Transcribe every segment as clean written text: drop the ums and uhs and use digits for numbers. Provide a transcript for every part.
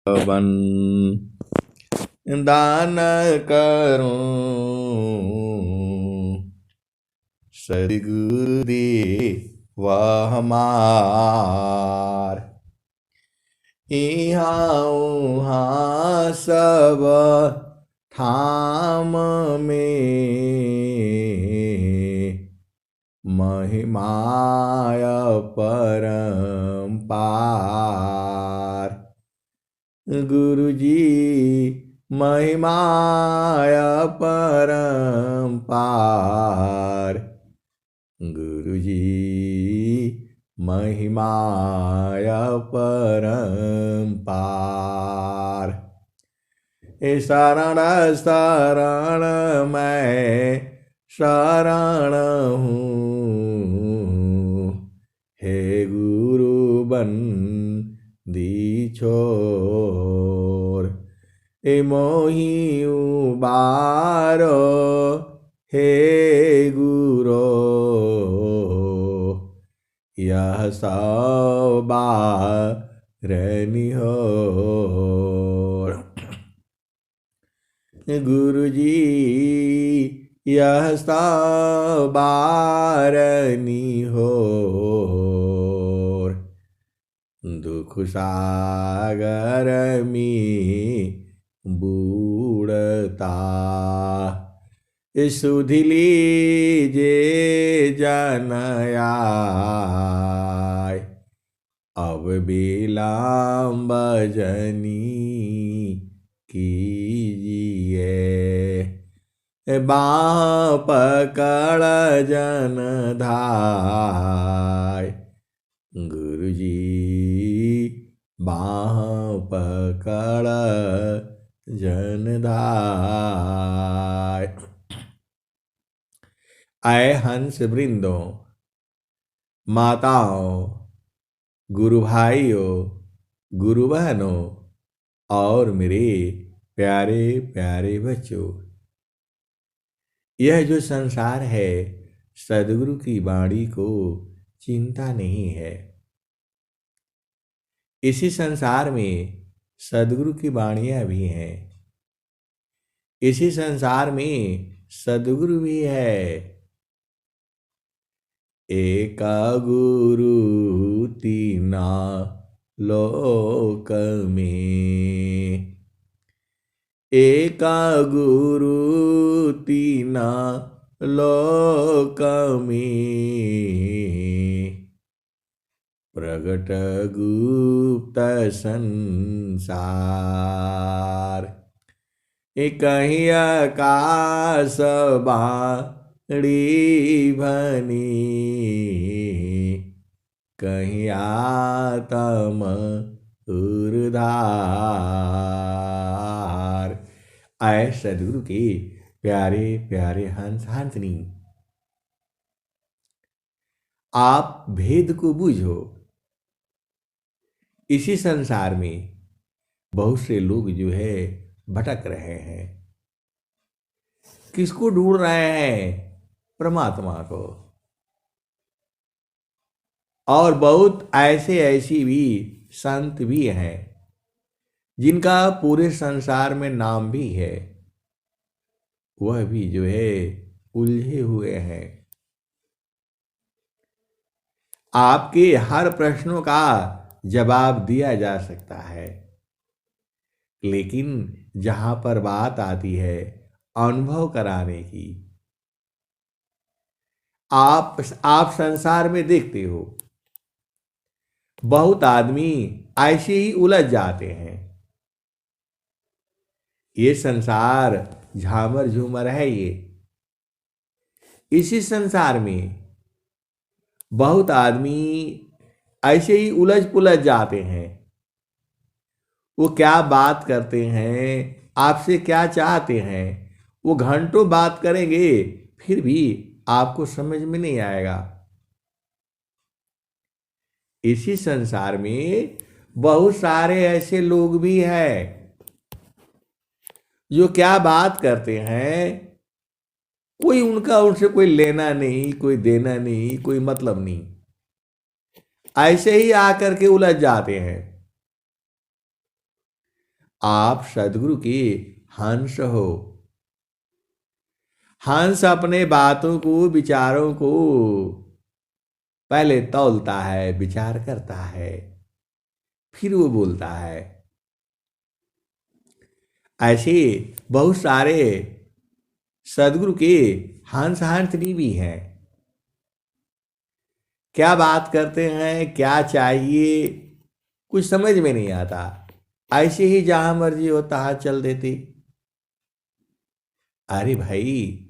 बन दान करूं सद्गुरु दे वह हमार। इहाँ उहाँ सब थाम में महिमाय परम्पार। गुरुजी महिमाय परम्पार। गुरुजी महिमाय परम्पार। ए शरण शरण मैं शरण हूँ, हे गुरु बंदी छोर। ए मोहि उबारो हे गुरो, यह सब बारनी हो। गुरुजी यह सब बारनी हो। दुख सागर में बूढ़ता सुधि लीजे जन आय। अब विलम्ब जनी कीजिए, बाँह पकड़ जन धाय। गुरुजी बाँह पकड़ जन धाय। आए हंस वृंदों, माताओं, गुरु भाइयों, गुरु बहनों और मेरे प्यारे प्यारे बच्चों, यह जो संसार है सद्गुरु की वाणी को चिंता नहीं है। इसी संसार में सद्गुरु की वाणियां भी हैं। इसी संसार में सद्गुरु भी है। एक गुरु तीना लोक में, एक गुरु तीना लोक में। प्रगट गुप्त संसार, कहीं आकाश बाणी भनी, कहीं आत्म उर्धार। आए सद्गुरु के प्यारे प्यारे हंस हंसनी, आप भेद को बूझो। इसी संसार में बहुत से लोग जो है भटक रहे हैं। किसको ढूंढ रहे हैं? परमात्मा को। और बहुत ऐसे ऐसी भी संत भी हैं जिनका पूरे संसार में नाम भी है, वह भी जो है उलझे हुए हैं। आपके हर प्रश्नों का जवाब दिया जा सकता है, लेकिन जहां पर बात आती है अनुभव कराने की, आप संसार में देखते हो बहुत आदमी ऐसे ही उलझ जाते हैं। ये संसार झामर झूमर है। ये इसी संसार में बहुत आदमी ऐसे ही उलझ पुलझ जाते हैं। वो क्या बात करते हैं, आपसे क्या चाहते हैं, वो घंटों बात करेंगे फिर भी आपको समझ में नहीं आएगा। इसी संसार में बहुत सारे ऐसे लोग भी हैं जो क्या बात करते हैं, कोई उनसे कोई लेना नहीं, कोई देना नहीं, कोई मतलब नहीं, ऐसे ही आकर के उलझ जाते हैं। आप सद्गुरु के हंस हो। हंस अपने बातों को, विचारों को पहले तौलता है, विचार करता है, फिर वो बोलता है। ऐसे बहुत सारे सद्गुरु के हंस हंसनी भी हैं। क्या बात करते हैं, क्या चाहिए, कुछ समझ में नहीं आता। ऐसे ही जहां मर्जी हो तहां चल देते। अरे भाई,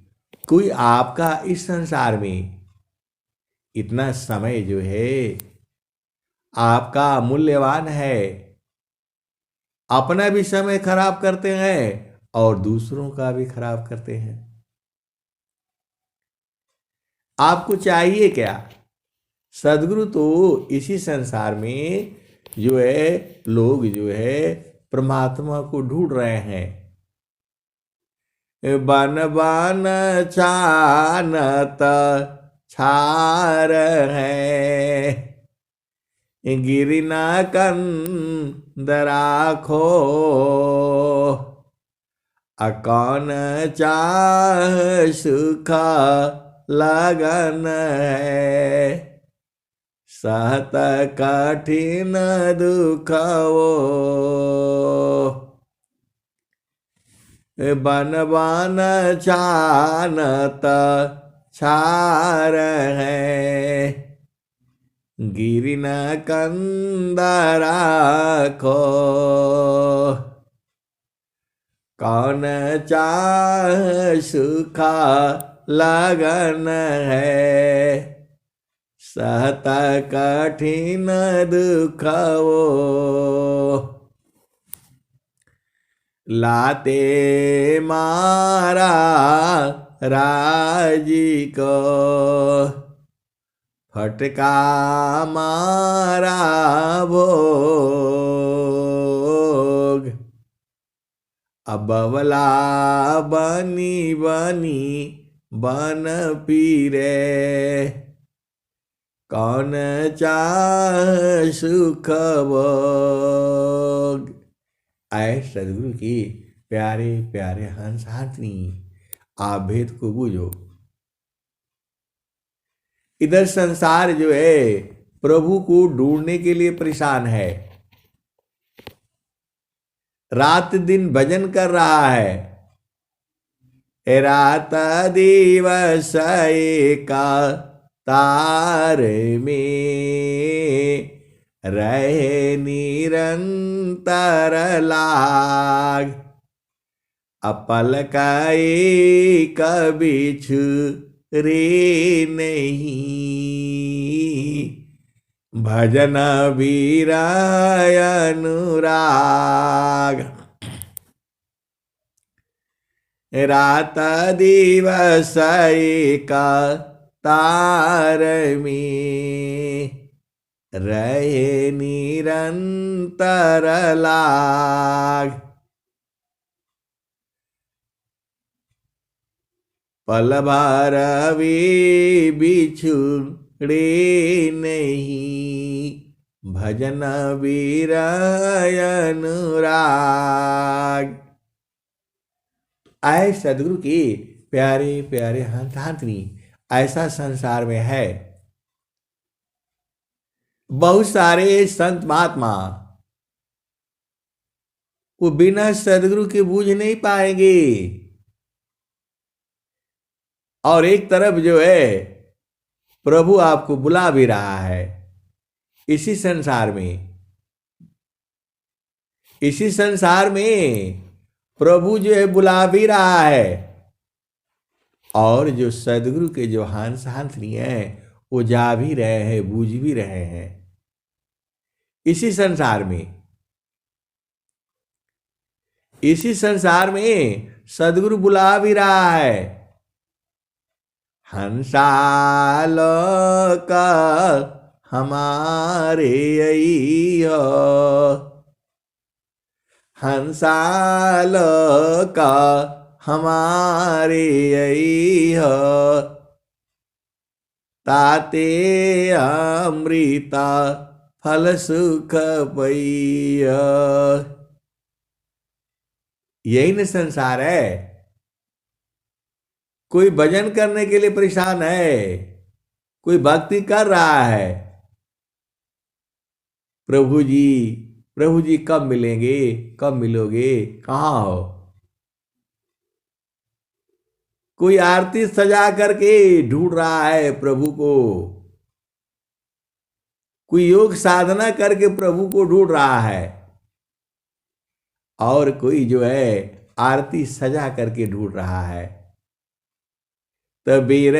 कोई आपका इस संसार में इतना समय जो है आपका मूल्यवान है, अपना भी समय खराब करते हैं और दूसरों का भी खराब करते हैं। आपको चाहिए क्या? सदगुरु तो इसी संसार में जो है लोग जो है परमात्मा को ढूंढ रहे हैं। बन बन छानत छार है, गिरी न कंदराखो, अकौन चाह सुख लगन है, सहत कठिन दुख वो। बन बन छानत छार है, गिरी न कंदरा खो, कौन चाह सुख लगन है, सहत कठिन दुख वो। लाते मारा राजी को, फटका मारा भोग, अबवला बनी बनी बन पीरे, कौन चाह सुख भोग। आए सदगुरु की प्यारे प्यारे हंस हाथनी, आप भेद को बूझो। इधर संसार जो है प्रभु को ढूंढने के लिए परेशान है, रात दिन भजन कर रहा है। रात दिवस का तार में रहे निरंतर लाग, अपल काई कभी रे नहीं, भजन वीराय अनुराग। रात दिवस का तार में रहे निरंतर लाग, पल भर भी बिछुड़े नहीं, भजन वीराय अनुराग। आए सदगुरु की प्यारे प्यारे हंतांतनी, ऐसा संसार में है। बहुत सारे संत महात्मा वो बिना सदगुरु के बूझ नहीं पाएंगे। और एक तरफ जो है प्रभु आपको बुला भी रहा है। इसी संसार में प्रभु जो है बुला भी रहा है, और जो सदगुरु के जो हंस हाथनी है वो जा भी रहे हैं, बूझ भी रहे हैं। इसी संसार में सदगुरु बुला भी रहा है। हंसालोक हमारे अइहो, हंसालोक हमारे अइहो, ताते अमृता फल सुख पइहो, यही न संसार है। कोई भजन करने के लिए परेशान है, कोई भक्ति कर रहा है, प्रभु जी, प्रभु जी कब मिलेंगे, कब मिलोगे, कहाँ हो। कोई आरती सजा करके ढूंढ रहा है प्रभु को, कोई योग साधना करके प्रभु को ढूंढ रहा है, और कोई जो है आरती सजा करके ढूंढ रहा है। तबीर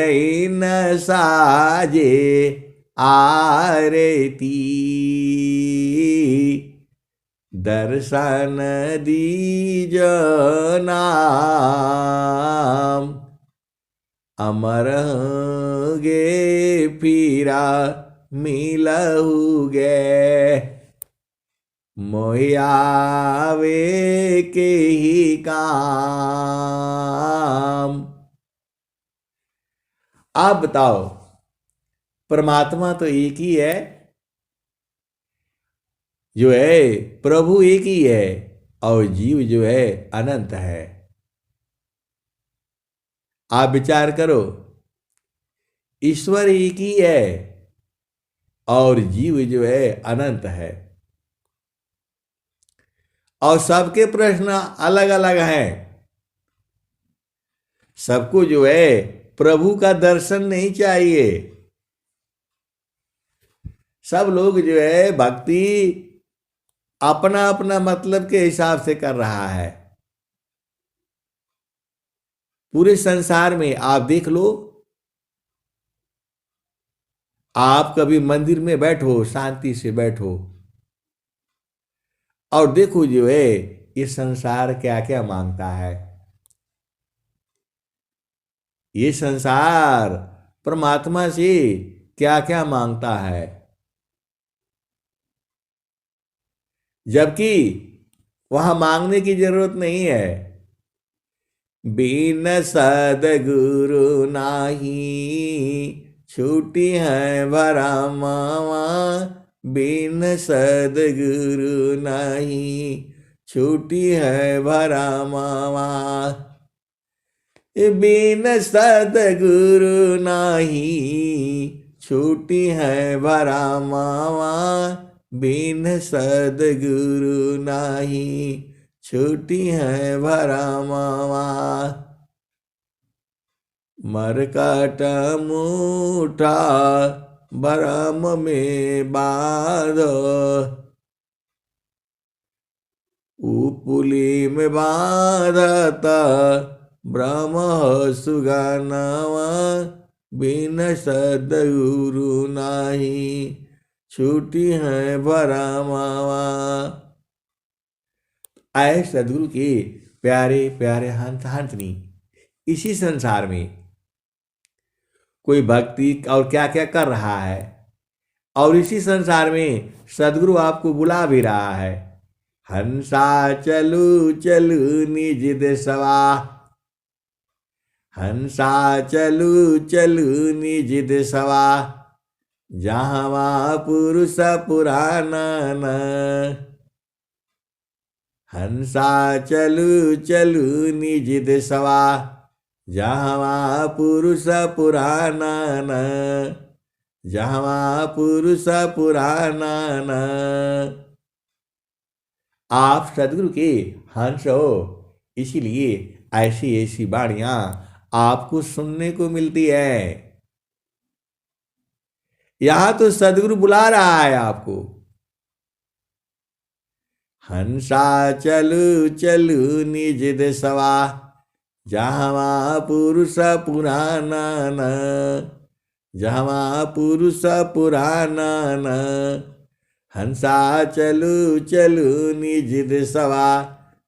न साजे आरती, दर्शन दीज नाम, अमर गे पीरा मिलहुगे, मोयावे के ही काम। आप बताओ, परमात्मा तो एक ही है, जो है प्रभु एक ही है, और जीव जो है अनंत है। आप विचार करो, ईश्वर एक ही है और जीव जो है अनंत है, और सबके प्रश्न अलग अलग हैं। सबको जो है प्रभु का दर्शन नहीं चाहिए। सब लोग जो है भक्ति अपना अपना मतलब के हिसाब से कर रहा है। पूरे संसार में आप देख लो, आप कभी मंदिर में बैठो, शांति से बैठो और देखो जो है ये संसार क्या क्या मांगता है। ये संसार परमात्मा से क्या क्या मांगता है, जबकि वहां मांगने की जरूरत नहीं है। बिन सदगुरु नाही छूटी है भरमावा, बिन सदगुरु नाही छूटी है भरमावा, बिन सदगुरु नाही छूटी है भरमावा, बिन सदगुरु नाही छूटी है भरमावा। मरकट मुठा भरम में बांध, उपुली में बांधता ब्रह्म सुगनवा, बिन सदगुरु नाही छूटी है भरमावा। आए सदगुरु के प्यारे प्यारे हंस हंसनी, इसी संसार में कोई भक्ति और क्या क्या कर रहा है, और इसी संसार में सदगुरु आपको बुला भी रहा है। हंसा चलू चलू निज देशवा, हंसा चलू चलू निज देशवा, जहावा पुरुष पुराना न। हंसा चलू चलू निज देशवा, जहावा पुरुष पुराना न, जहावा पुरुष पुराना न। आप सदगुरु के हंस हो, इसीलिए ऐसी ऐसी वाणियां आपको सुनने को मिलती है। यहां तो सदगुरु बुला रहा है आपको। हंसा चलू चलू निज देशवा, जहावा पुरुष पुराना न, जहावा पुरुष पुराना न। हंसा चलू चलू निज देशवा,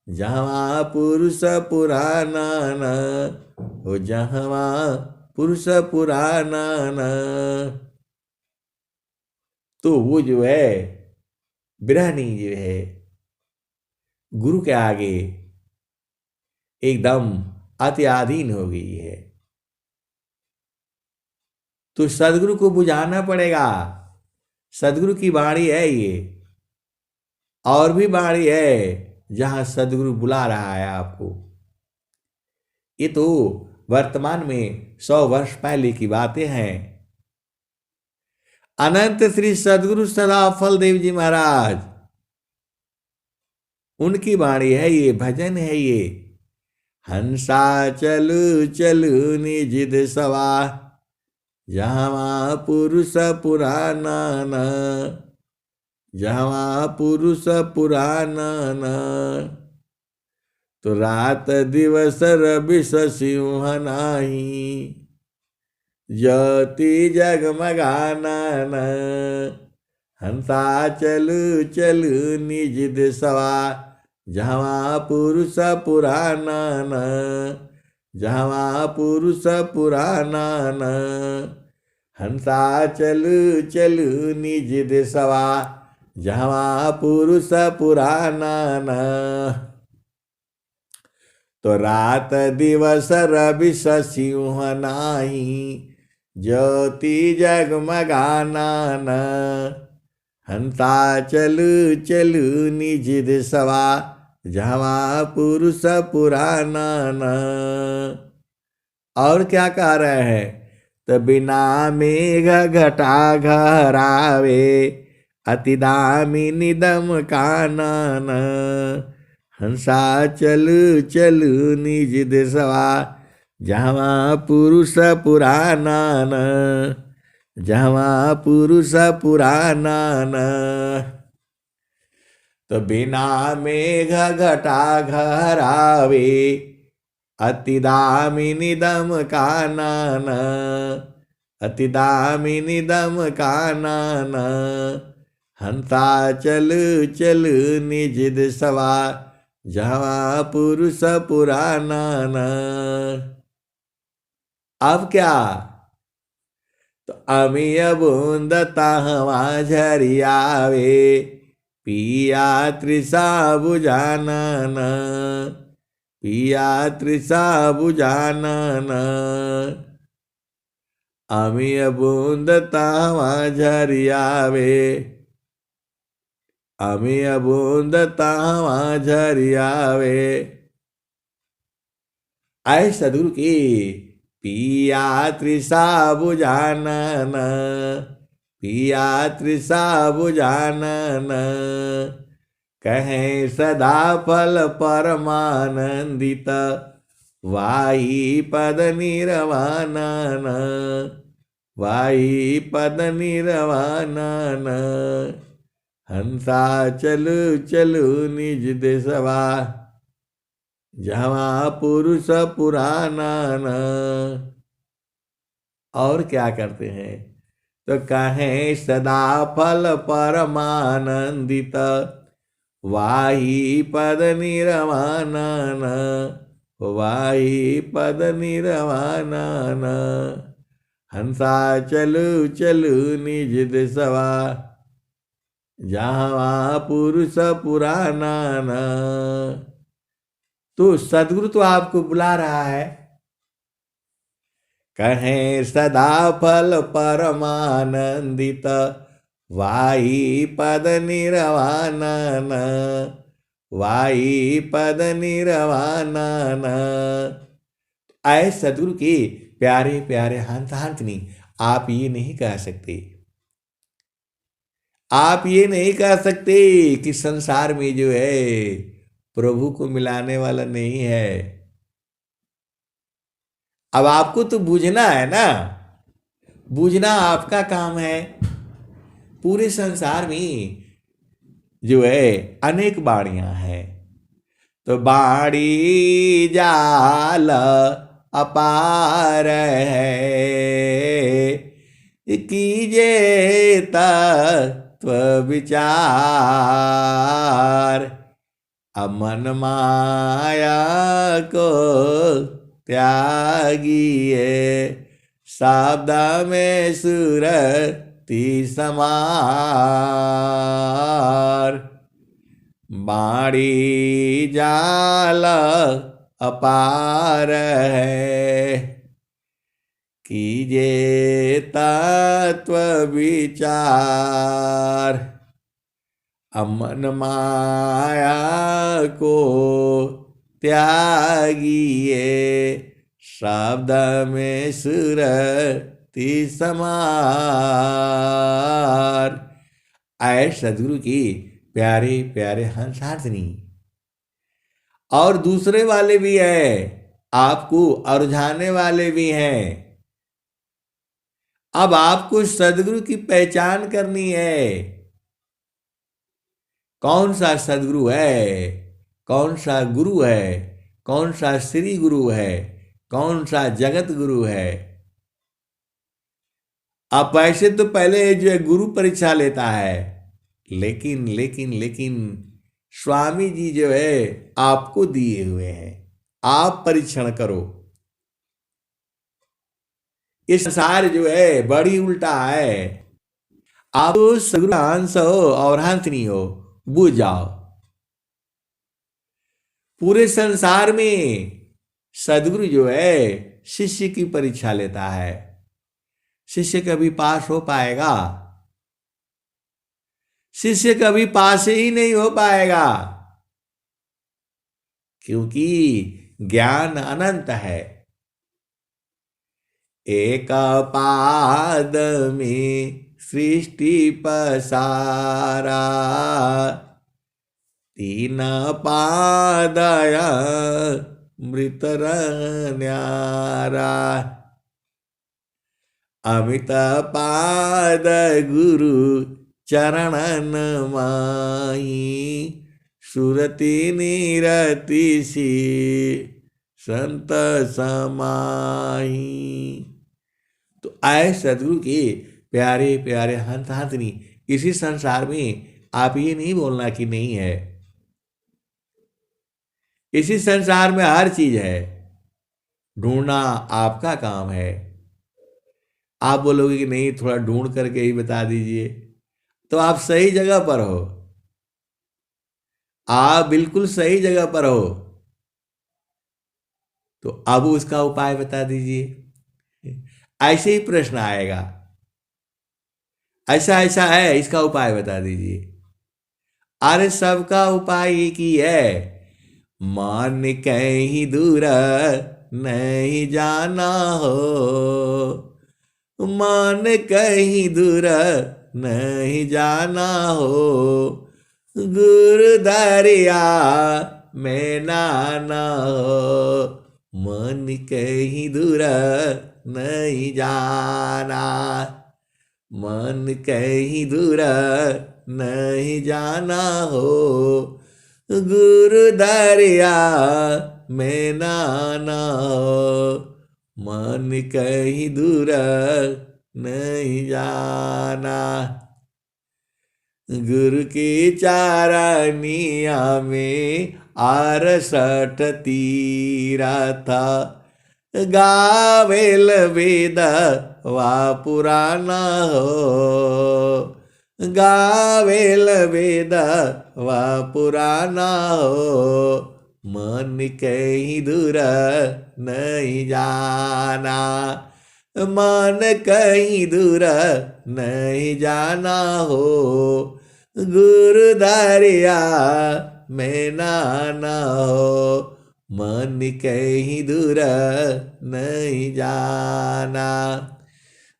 जहावा पुरुष पुराना न, हो जहावा पुरुष पुराना न। तो वो जो है बिरहनी जो है गुरु के आगे एकदम अत्याधीन हो गई है। तो सदगुरु को बुझाना पड़ेगा। सदगुरु की वाणी है ये, और भी वाणी है। जहां सदगुरु बुला रहा है आपको। ये तो वर्तमान में 100 वर्ष पहले की बातें हैं। अनंत श्री सदगुरु सदाफल देव जी महाराज, उनकी वाणी है ये, भजन है ये। हंसा चलू चलू निज सवा, जहाँ पुरुष पुराना न, जहाँ पुरुष पुराना न। तो रात दिवस रवि सिंह नाही, ज्योति जगमगाना न। हंसा चलू चलू निज सवा, जहाँ पुरुष पुराना न, जहाँ पुरुष पुराना न। हंसा चलू चलू निज सवा, जहाँ पुरुष पुराना न। तो रात दिवस रवि सिंह नाही, ज्योति जगमगाना न। हंसा चलू चलू निज सवा, जहाँ पुरुष पुराना न। और क्या कह रहे हैं? तो बिना मेघ घटा घरावे, अति दामिनी दम कानन। हंसा चलू चलू निज सवा, जहाँ पुरुष पुराना न, जहाँ पुरुष पुराना न। तो बिना मेघ घटा घरावे, अति दामिनी दम कानन, अति दामिनी दम कानन। हंसा चलू चलू निज सवा, जहाँ पुरुष पुराना न। अब क्या? तो अमिय बूंद तहवा झरियावे, पिया तृषा बुझाना न, पिया तृषा बुझाना न। अमिय बूंद तहवा झरियावे, अमिय बूंद तहवा झरियावे। आए सदगुरु की पिया तृषा बुझाना न, पिया तृषा बुझाना न। कहें सदा फल परमानंदित, वाही पद निर्वाणा न, वाही पद निर्वाणा न। हंसा चलू चलू निज सवा, जहाँ पुरुष पुराना न। और क्या करते हैं? तो कहें सदा फल परमानंदित, वाही पद निर्वाणा न, वाही पद निर्वाणा न। हंसा चलू चलू निज सवा, जहाँ पुरुष पुराना न। तो सदगुरु तो आपको बुला रहा है। कहें सदा फल परमानंदित, वाही पद निर्वाणा न, वाही पद निर्वाणा न। आए सदगुरु के प्यारे प्यारे हंसनी, आप ये नहीं कह सकते, आप ये नहीं कह सकते कि संसार में जो है प्रभु को मिलाने वाला नहीं है। अब आपको तो बूझना है ना, बूझना आपका काम है। पूरे संसार में जो है अनेक बाणियां हैं, तो बाणी जाल अपार है, कीजे तत्व विचार। अमन माया को त्यागिए, शब्द में सुरति समार। बाणी जाल अपार है, कीजे तत्व विचार। अमन माया को त्यागिए, शब्द में सुरति समार। आए सदगुरु की प्यारे प्यारे हंसार्थनी। और दूसरे वाले भी हैं, आपको अरझाने वाले भी हैं। अब आपको सदगुरु की पहचान करनी है। कौन सा सदगुरु है, कौन सा गुरु है, कौन सा श्री गुरु है, कौन सा जगत गुरु है। अब ऐसे तो पहले जो है गुरु परीक्षा लेता है, लेकिन लेकिन लेकिन स्वामी जी जो है आपको दिए हुए हैं, आप परीक्षण करो। ये संसार जो है बड़ी उल्टा है। आप सदगुरु हंस हो और हंसनी हो, बुझ जाओ। पूरे संसार में सदगुरु जो है शिष्य की परीक्षा लेता है। शिष्य कभी पास हो पाएगा? शिष्य कभी पास ही नहीं हो पाएगा, क्योंकि ज्ञान अनंत है। एक पाद में सृष्टि पसारा, तीन पादया मृत न्यारा। अमित पाद गुरु चरणन माही, सुरति निरति सी संत समाही। तो आए सदगुरु के प्यारे प्यारे हंस हंसनी। इसी संसार में आप ये नहीं बोलना कि नहीं है। इसी संसार में हर चीज है, ढूंढना आपका काम है। आप बोलोगे कि नहीं, थोड़ा ढूंढ करके ही बता दीजिए, तो आप सही जगह पर हो। आप बिल्कुल सही जगह पर हो। तो अब उसका उपाय बता दीजिए। ऐसे ही प्रश्न आएगा, ऐसा ऐसा है, इसका उपाय बता दीजिए। अरे सबका उपाय एक ही है, मान कहीं दूर नहीं जाना हो, मान कहीं दूर नहीं जाना हो, गुरु दरिया में नाना हो, मन कहीं दूर नहीं जाना, मन कहीं दूर नहीं जाना हो, गुरु दरिया में नाना हो, मन कहीं दूर नहीं जाना। गुरु की चारनिया में 68 तीरथा, गावेल वेद वा पुराना हो, गावेल वेद वा पुराना हो, मन कहीं दूर नहीं जाना, मन कहीं दूर नहीं जाना हो, गुरु दरिया में नाना हो, मन कहीं दूर नहीं जाना।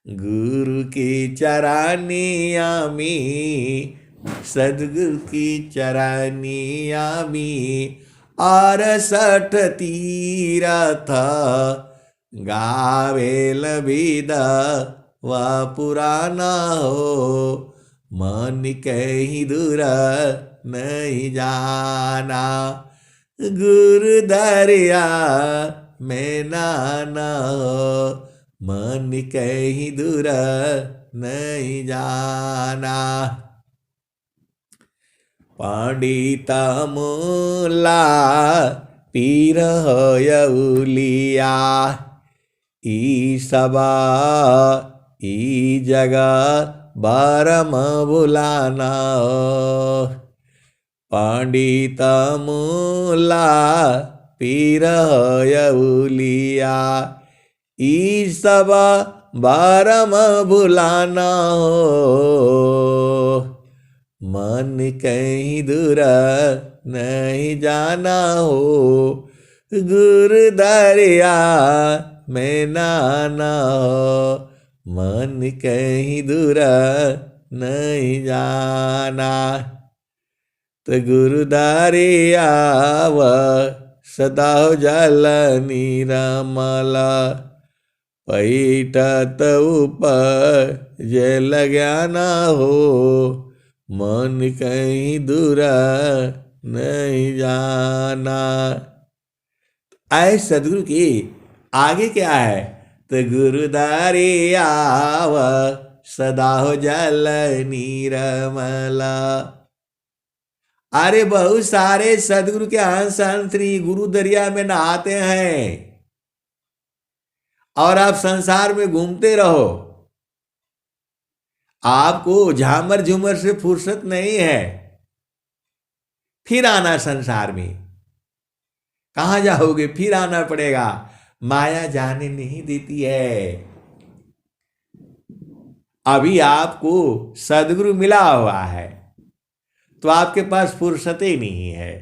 गुरु की चरानिया में, सदगुरु की चरानिया में 68 तीरथा, गावेल वेद वा पुराना हो, मन कहीं दूर नहीं जाना, गुरु दरिया में नाना हो, मन कहीं दूर नहीं जाना। पंडिता मुला पीर होयउलिया, ई सबा ई जगह बारम बुलाना, पंडित मुला पीर होयउलिया, ई सबा बारम बुलाना हो, मन कहीं दूर नहीं जाना हो, गुरु दरिया में नाना हो, मन कहीं दूर नहीं जाना। तो गुरु दरिया व सदा हो जल निरमला, पैठत ऊपर जल ज्ञाना हो, मन कहीं दूर नहीं जाना। आए सदगुरु की आगे क्या है? तो गुरु दरियाव सदा हो जल निरमला। अरे बहुत सारे सदगुरु के हंस हंसरी गुरु दरिया में नहाते हैं और आप संसार में घूमते रहो, आपको झामर झूमर से फुर्सत नहीं है, फिर आना संसार में। कहां जाओगे? फिर आना पड़ेगा, माया जाने नहीं देती है। अभी आपको सदगुरु मिला हुआ है तो आपके पास फुर्सत ही नहीं है।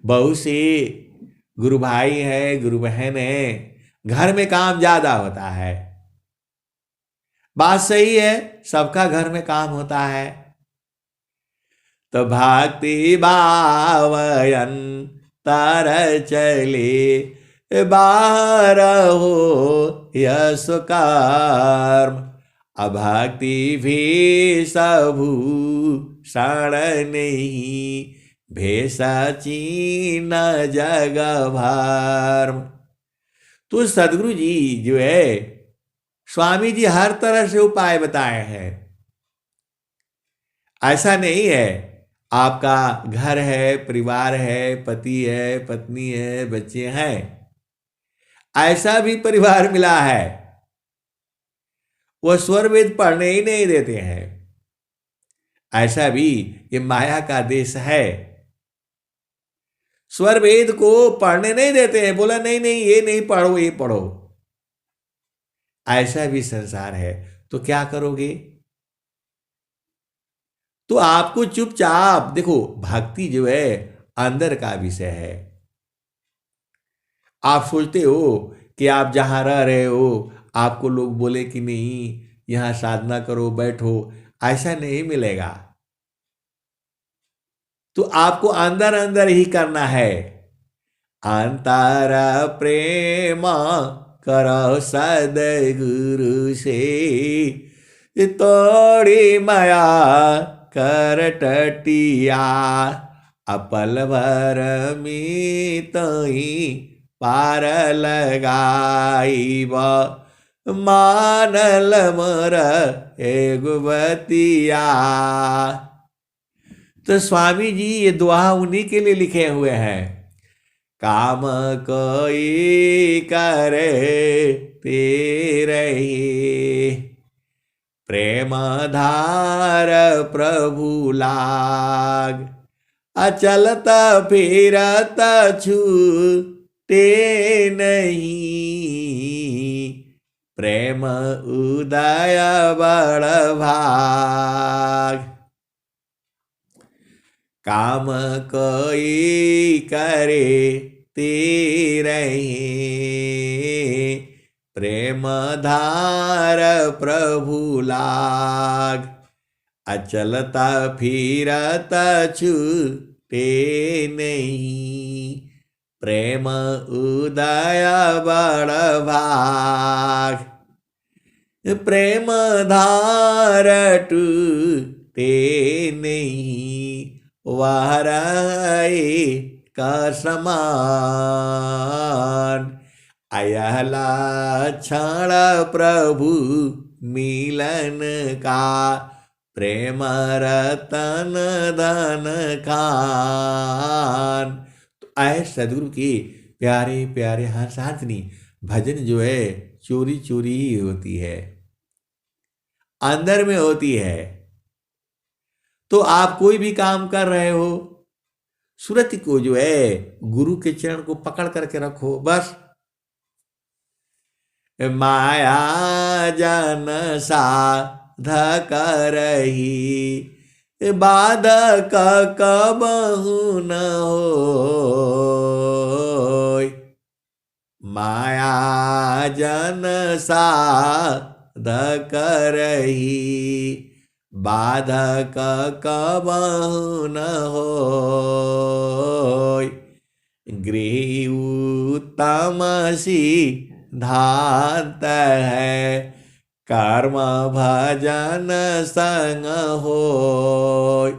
बहुत से गुरु भाई हैं, गुरु बहन हैं, घर में काम ज्यादा होता है। बात सही है, सबका घर में काम होता है। तो भक्ति भावयन तार चले बाहर हो यश कर्म, अभक्ति भी सबू साण नहीं भेषा चीन जग भर्म। तो सदगुरु जी जो है, स्वामी जी हर तरह से उपाय बताए हैं। ऐसा नहीं है आपका घर है, परिवार है, पति है, पत्नी है, बच्चे हैं, ऐसा भी परिवार मिला है वो स्वर वेद पढ़ने ही नहीं देते हैं। ऐसा भी ये माया का देश है, स्वर वेद को पढ़ने नहीं देते हैं। बोला नहीं नहीं ये नहीं पढ़ो, ये पढ़ो। ऐसा भी संसार है, तो क्या करोगे? तो आपको चुपचाप देखो, भक्ति जो है अंदर का विषय है। आप सोचते हो कि आप जहां रह रहे हो आपको लोग बोले कि नहीं यहां साधना करो, बैठो, ऐसा नहीं मिलेगा। तो आपको अंदर अंदर ही करना है। अंतर प्रेम करो सदगुरु से, तोड़ी माया कर टटिया, अपल भर में तही पार लगाईब, मानल मर एगुबतिया। तो स्वामी जी ये दुआ उन्हीं के लिए लिखे हुए हैं। काम कोई करे तेरे प्रेम धार प्रभु लाग, अचलत फिरत छूटे नहीं, प्रेम उदय बड़ भाग। काम कोई करे तेरे प्रेम धार प्रभु लाग, अचलता फिरत छूटे नहीं, प्रेम उदय बड़ भाग। प्रेम धार टूटे नहीं, वाराए का समान, अयला क्षण प्रभु मिलन का, प्रेम रतन धन खान। तो आए सदगुरु की प्यारे प्यारे हर साधनी भजन जो है चोरी चोरी ही होती है, अंदर में होती है। तो आप कोई भी काम कर रहे हो, सुरति को जो है गुरु के चरण को पकड़ करके रखो बस। माया जन साध करही बाधक कबहु न होय। माया जन साधक रही, बाधक कबहु न होय। गृह उत्तम सिद्धांत है, कर्म भजन संग होय।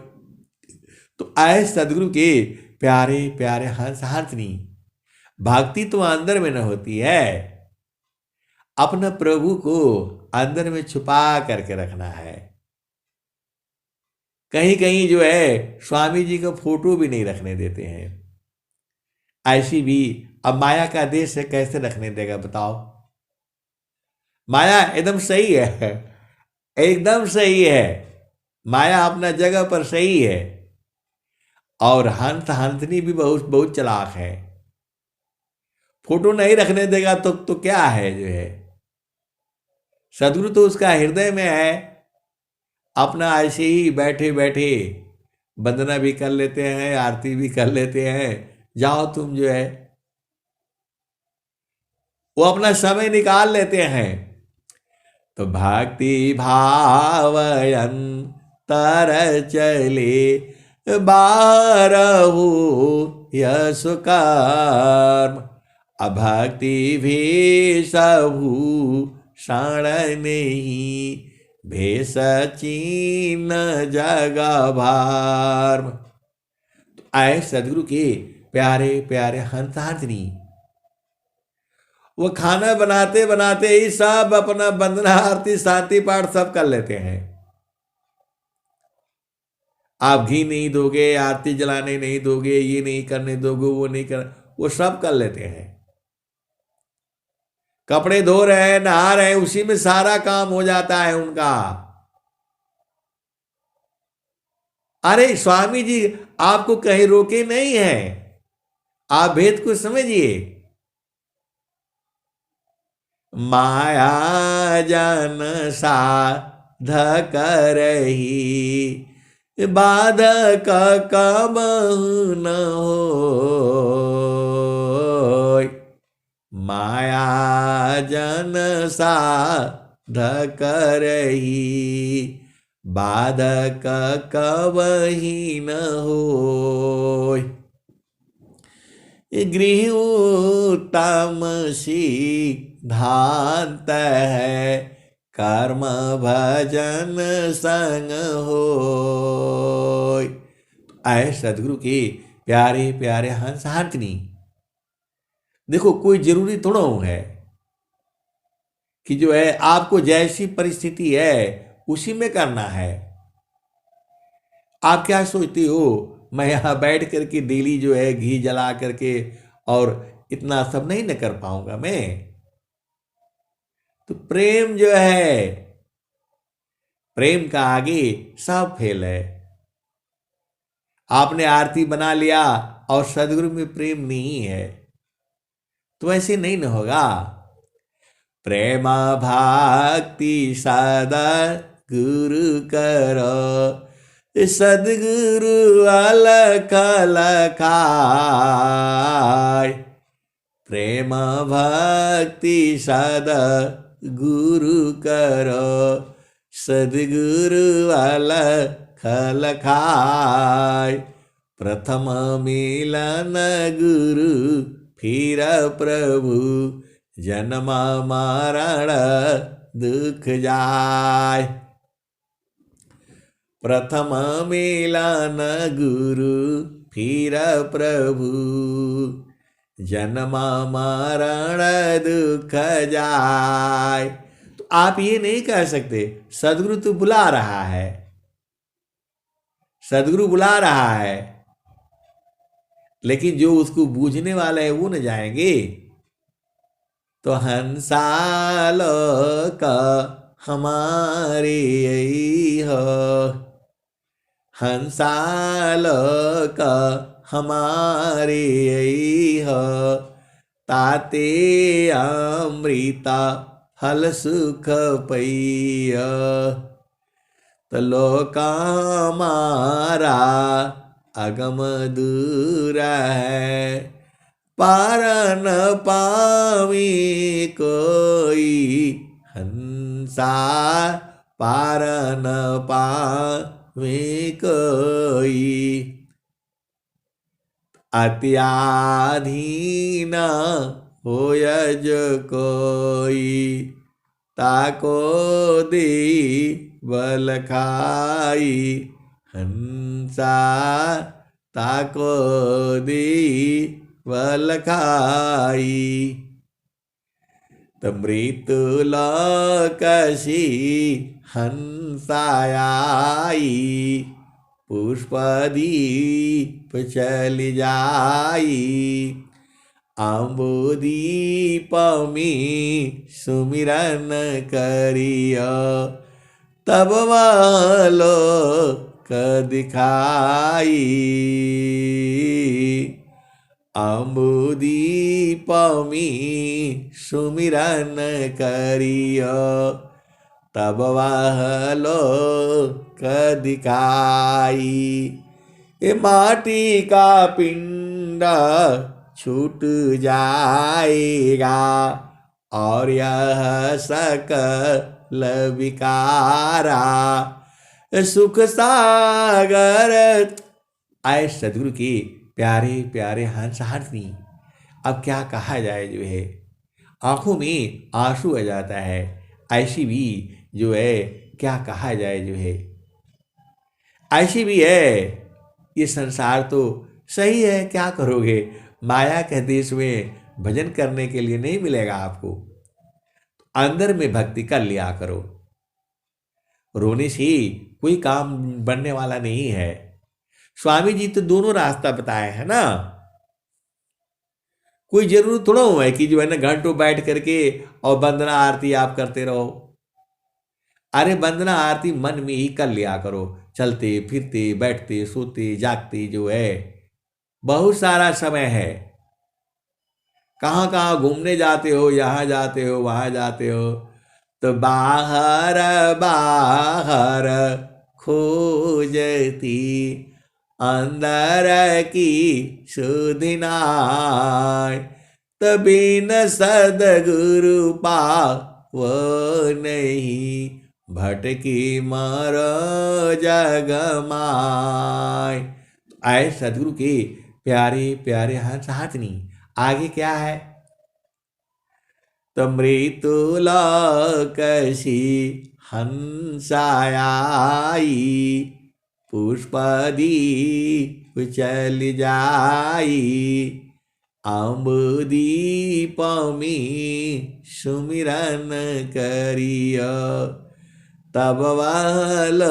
तो आए सदगुरु के प्यारे प्यारे हंस हाथनी, भक्ति तो अंदर में न होती है, अपना प्रभु को अंदर में छुपा करके रखना है। कहीं कहीं जो है स्वामी जी का फोटो भी नहीं रखने देते हैं। ऐसी भी अब माया का देश है, कैसे रखने देगा बताओ। माया एकदम सही है, एकदम सही है, माया अपना जगह पर सही है। और हंस हंसनी भी बहुत बहुत चालाक है, फोटो नहीं रखने देगा तो क्या है जो है। सदगुरु तो उसका हृदय में है, अपना ऐसे ही बैठे बैठे वंदना भी कर लेते हैं, आरती भी कर लेते हैं। जाओ तुम जो है, वो अपना समय निकाल लेते हैं। तो भक्ति भावयन तर चले बारहु यश कर्म, अभक्ति भी सबू क्षण नहीं, भेष चीन जग भार। तो आए सदगुरु के प्यारे प्यारे हंस हाथनी, वो खाना बनाते बनाते ही सब अपना वंदना आरती शांति पाठ सब कर लेते हैं। आप घी नहीं दोगे, आरती जलाने नहीं दोगे, ये नहीं करने दोगे, वो नहीं कर, वो सब कर लेते हैं। कपड़े धो रहे हैं, नहा रहे हैं, उसी में सारा काम हो जाता है उनका। अरे स्वामी जी आपको कहीं रोके नहीं है, आप भेद को समझिए। माया जन साधक रही, बाधक कबहु न होय। माया जन साधक रही, बाधक कबहि न होय। गृह उत्तम सिद्धांत है, कर्म भजन संग होय। आए सदगुरु के प्यारे प्यारे हंस हाथनी, देखो कोई जरूरी थोड़ा है कि जो है आपको जैसी परिस्थिति है उसी में करना है। आप क्या सोचती हो मैं यहां बैठ करके डेली जो है घी जला करके और इतना सब नहीं न कर पाऊंगा मैं। तो प्रेम जो है, प्रेम का आगे सब फेल है। आपने आरती बना लिया और सदगुरु में प्रेम नहीं है तो ऐसे नहीं न होगा। प्रेम भक्ति सदा गुरु करो, सदगुरु अलख लखाय। प्रेम भक्ति सदा गुरु करो, सदगुरु अलख लखाय। प्रथम मिलन गुरु फिर प्रभु, जन्म मरण दुख जाय। प्रथम मिलन गुरु फिर प्रभु, जन्म मरण दुख जाय। तो आप ये नहीं कह सकते सदगुरु तो बुला रहा है, सदगुरु बुला रहा है, लेकिन जो उसको बूझने वाला है वो न जाएंगे। तो हंसालोक हमारे हो, हंसालोक हमारे हो, ताते अमृता फल सुख पैया। तो लोका मारा अगम दूर है, पार न पावी कोई हंसा, पार न पावे कोई। अत्याधीन होय जो कोई, ताको दी बल खाई हंसा, ताको दी बल खाई। तो मृत्यु लोकसी हंसाई, पुष्पदीप चल जाई, अम्बुदीप में सुमिरन करिया, तब वालो क दिखाई। अम्बुदीप में सुमिरन करिया, तब वह लोक दिखाई। ये माटी का पिंड छूट जाएगा, और यह सकल विकारा सुख सागर। आए सदगुरु की प्यारे प्यारे हंस हाथनी, अब क्या कहा जाए जो है, आंखों में आंसू आ जाता है। ऐसी भी जो है क्या कहा जाए जो है, ऐसी भी है। ये संसार तो सही है, क्या करोगे, माया के देश में भजन करने के लिए नहीं मिलेगा आपको। अंदर में भक्ति कर लिया करो, रोने से कोई काम बनने वाला नहीं है। स्वामी जी तो दोनों रास्ता बताए हैं ना। कोई जरूर थोड़ा हुआ है कि जो है ना घंटों बैठ करके और वंदना आरती आप करते रहो। अरे वंदना आरती मन में ही कर लिया करो, चलते फिरते बैठते सोते जागते जो है बहुत सारा समय है। कहाँ कहाँ घूमने जाते हो, यहाँ जाते हो वहाँ जाते हो, तो बाहर बाहर खोजती अंदर की सुधिनाय, तभी न सदगुरु पाव नहीं, भटकी मरो जग माय। आए सदगुरु के प्यारे प्यारे हंस हाथनी, आगे क्या है, तो मृत्यु लोकसी हंसाई, पुष्पदीप चल जाई, अम्बुदीप में सुमिरन करिया, तब वाल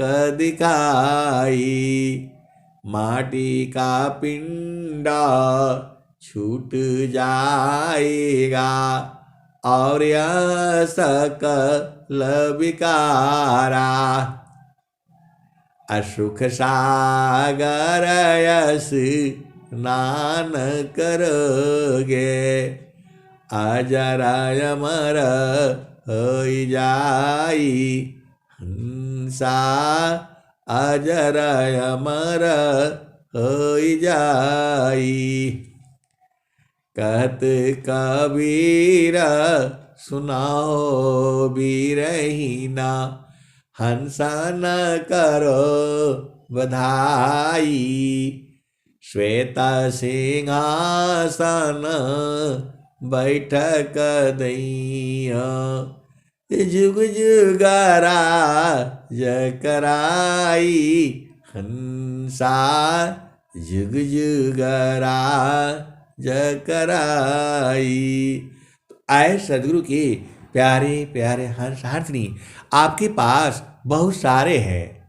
क दिखाई। माटी का पिंडा छूट जाएगा, और यह सकल विकारा असुख सागर यस स्नान करोगे, अजर अमर हो जाई हंसा, अजर अमर हो जाई। कहत कबीर सुनाओ बीरहीना, हंसा न करो बधाई, श्वेत सिंहासन बैठक दैया, जुग जुगरा जकराई हंसा, जुग जुगरा जकराई। आए सदगुरु के प्यारे प्यारे हंस हाथनी, आपके पास बहुत सारे हैं,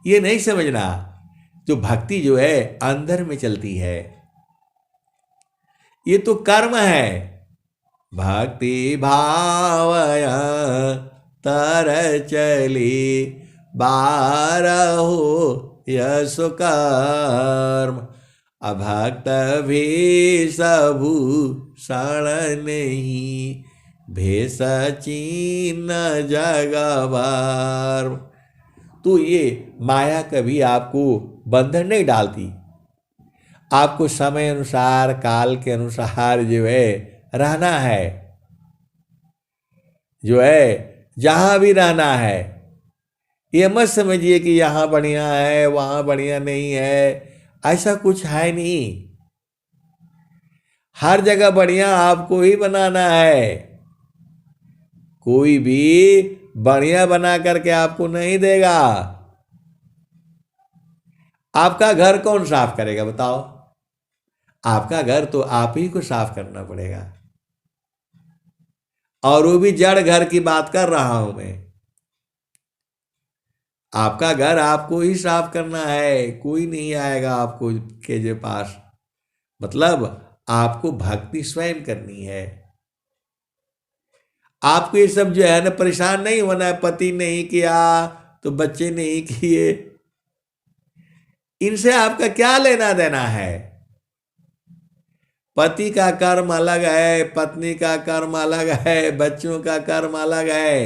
ये नहीं समझना। जो भक्ति जो है अंदर में चलती है, ये तो कर्म है। भक्ति भावय तर चली, बारहो यश कर्म, अभक्त भी सबू शरण नहीं, भेष चीन जगभर। तो ये माया कभी आपको बंधन नहीं डालती। आपको समय अनुसार काल के अनुसार जो है रहना है, जो है जहां भी रहना है। ये मत समझिए कि यहां बढ़िया है वहां बढ़िया नहीं है, ऐसा कुछ है नहीं। हर जगह बढ़िया आपको ही बनाना है। कोई भी बढ़िया बना करके आपको नहीं देगा। आपका घर कौन साफ करेगा बताओ? आपका घर तो आप ही को साफ करना पड़ेगा। और वो भी जड़ घर की बात कर रहा हूं मैं। आपका घर आपको ही साफ करना है, कोई नहीं आएगा आपको के पास। मतलब आपको भक्ति स्वयं करनी है। आपको ये सब जो है ना परेशान नहीं होना है। पति नहीं किया तो बच्चे नहीं किए, इनसे आपका क्या लेना देना है? पति का कर्म अलग है, पत्नी का कर्म अलग है, बच्चों का कर्म अलग है।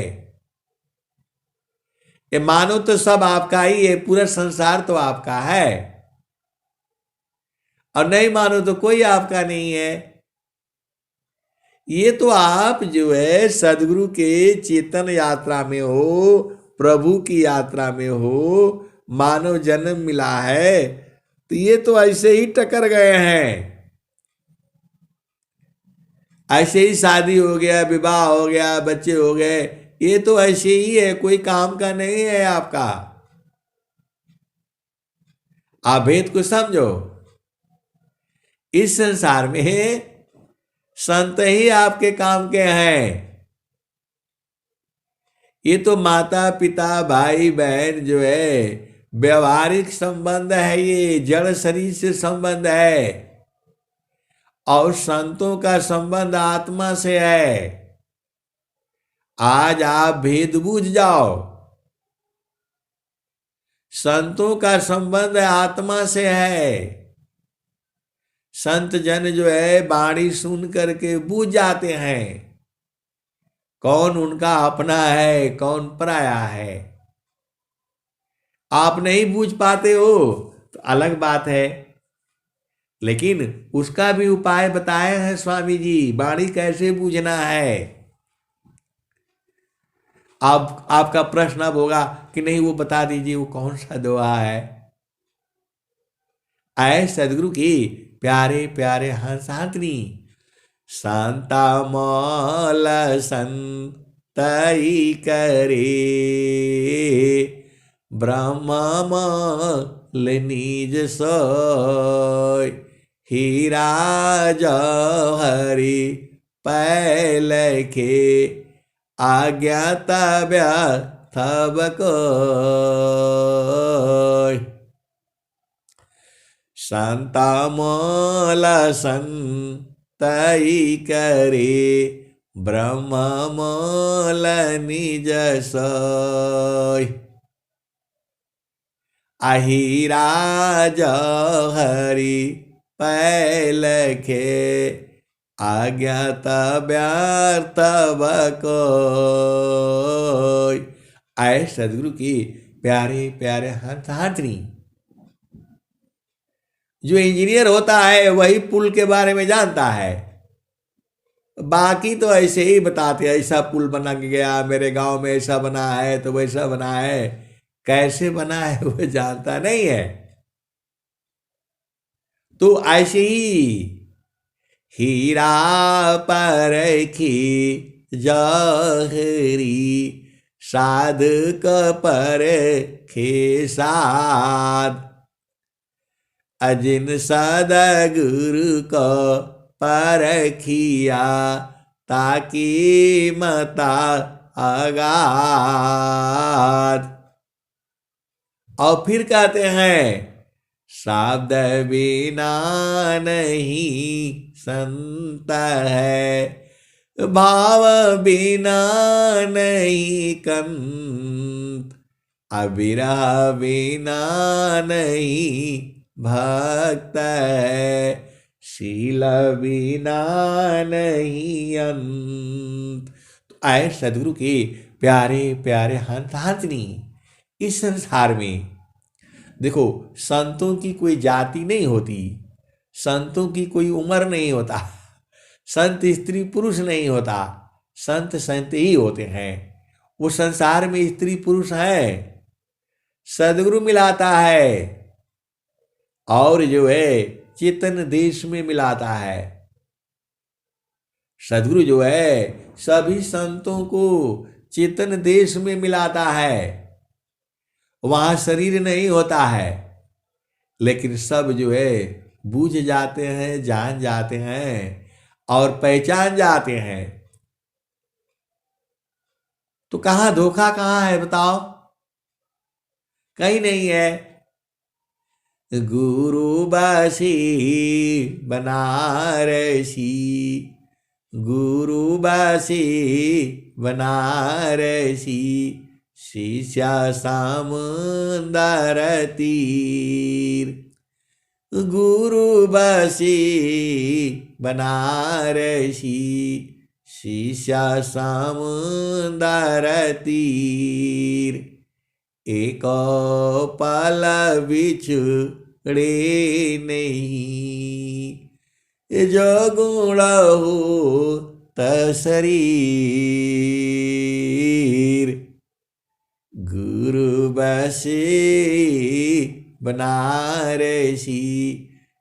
ये मानो तो सब आपका ही है, पूरा संसार तो आपका है। और नहीं मानो तो कोई आपका नहीं है। ये तो आप जो है सदगुरु के चेतन यात्रा में हो, प्रभु की यात्रा में हो, मानव जन्म मिला है तो ये तो ऐसे ही टकर गए हैं। ऐसे ही शादी हो गया, विवाह हो गया, बच्चे हो गए, ये तो ऐसे ही है, कोई काम का नहीं है आपका। आप भेद को समझो। इस संसार में संत ही आपके काम के हैं। ये तो माता पिता भाई बहन जो है व्यवहारिक संबंध है, ये जड़ शरीर से संबंध है। और संतों का संबंध आत्मा से है। आज आप भेद बूझ जाओ। संतों का संबंध आत्मा से है। संत जन जो है वाणी सुन करके बूझ जाते हैं कौन उनका अपना है कौन पराया है। आप नहीं बूझ पाते हो तो अलग बात है, लेकिन उसका भी उपाय बताए हैं स्वामी जी, वाणी कैसे बूझना है। आपका प्रश्न अब होगा कि नहीं वो बता दीजिए वो कौन सा दुआ है। आए सदगुरु की प्यारे प्यारे हंसातनी शांता मौल संतई करे ब्रह्म निज सोय हीरा जौहरी पैलखे आज्ञाता व्यथब कोय शांता मौल संतई करे ब्रह्म मोल निज सोय अहिरा जौहरी पैलखे आज्ञात व्यर्थ कोय। आए सदगुरु की प्यारे प्यारे हंसातनी। जो इंजीनियर होता है वही पुल के बारे में जानता है, बाकी तो ऐसे ही बताते ऐसा पुल बना गया मेरे गांव में, ऐसा बना है तो वैसा बना है, कैसे बना है वो जानता नहीं है। तो ऐसे ही हीरा परखी जौहरी साधक पर साध अजिन सदगुरु को परखिया ताकि मता अगाध। और फिर कहते हैं शब्द बिना नहीं संत है, भाव बिना नहीं कंत, अविरह बिना नहीं भक्त है, शील बिना नहीं अंत। आए सदगुरु के प्यारे प्यारे हंस हंसनी, इस संसार में देखो संतों की कोई जाति नहीं होती, संतों की कोई उम्र नहीं होता, संत स्त्री पुरुष नहीं होता, संत संत ही होते हैं। वो संसार में स्त्री पुरुष है, सदगुरु मिलाता है और जो है चेतन देश में मिलाता है। सदगुरु जो है सभी संतों को चेतन देश में मिलाता है। वहां शरीर नहीं होता है, लेकिन सब जो है बूझ जाते हैं, जान जाते हैं और पहचान जाते हैं। तो कहाँ धोखा कहाँ है बताओ? कहीं नहीं है। गुरु बासी बनारसी, गुरु बासी बनारसी, शिष्या सामंदर तीर। गुरु बासी बनारसी, शिष्या सामंदर तीर। एक पल बिछड़े नहीं, जो गुण हो तशरीर। गुरु बसे बनारसी,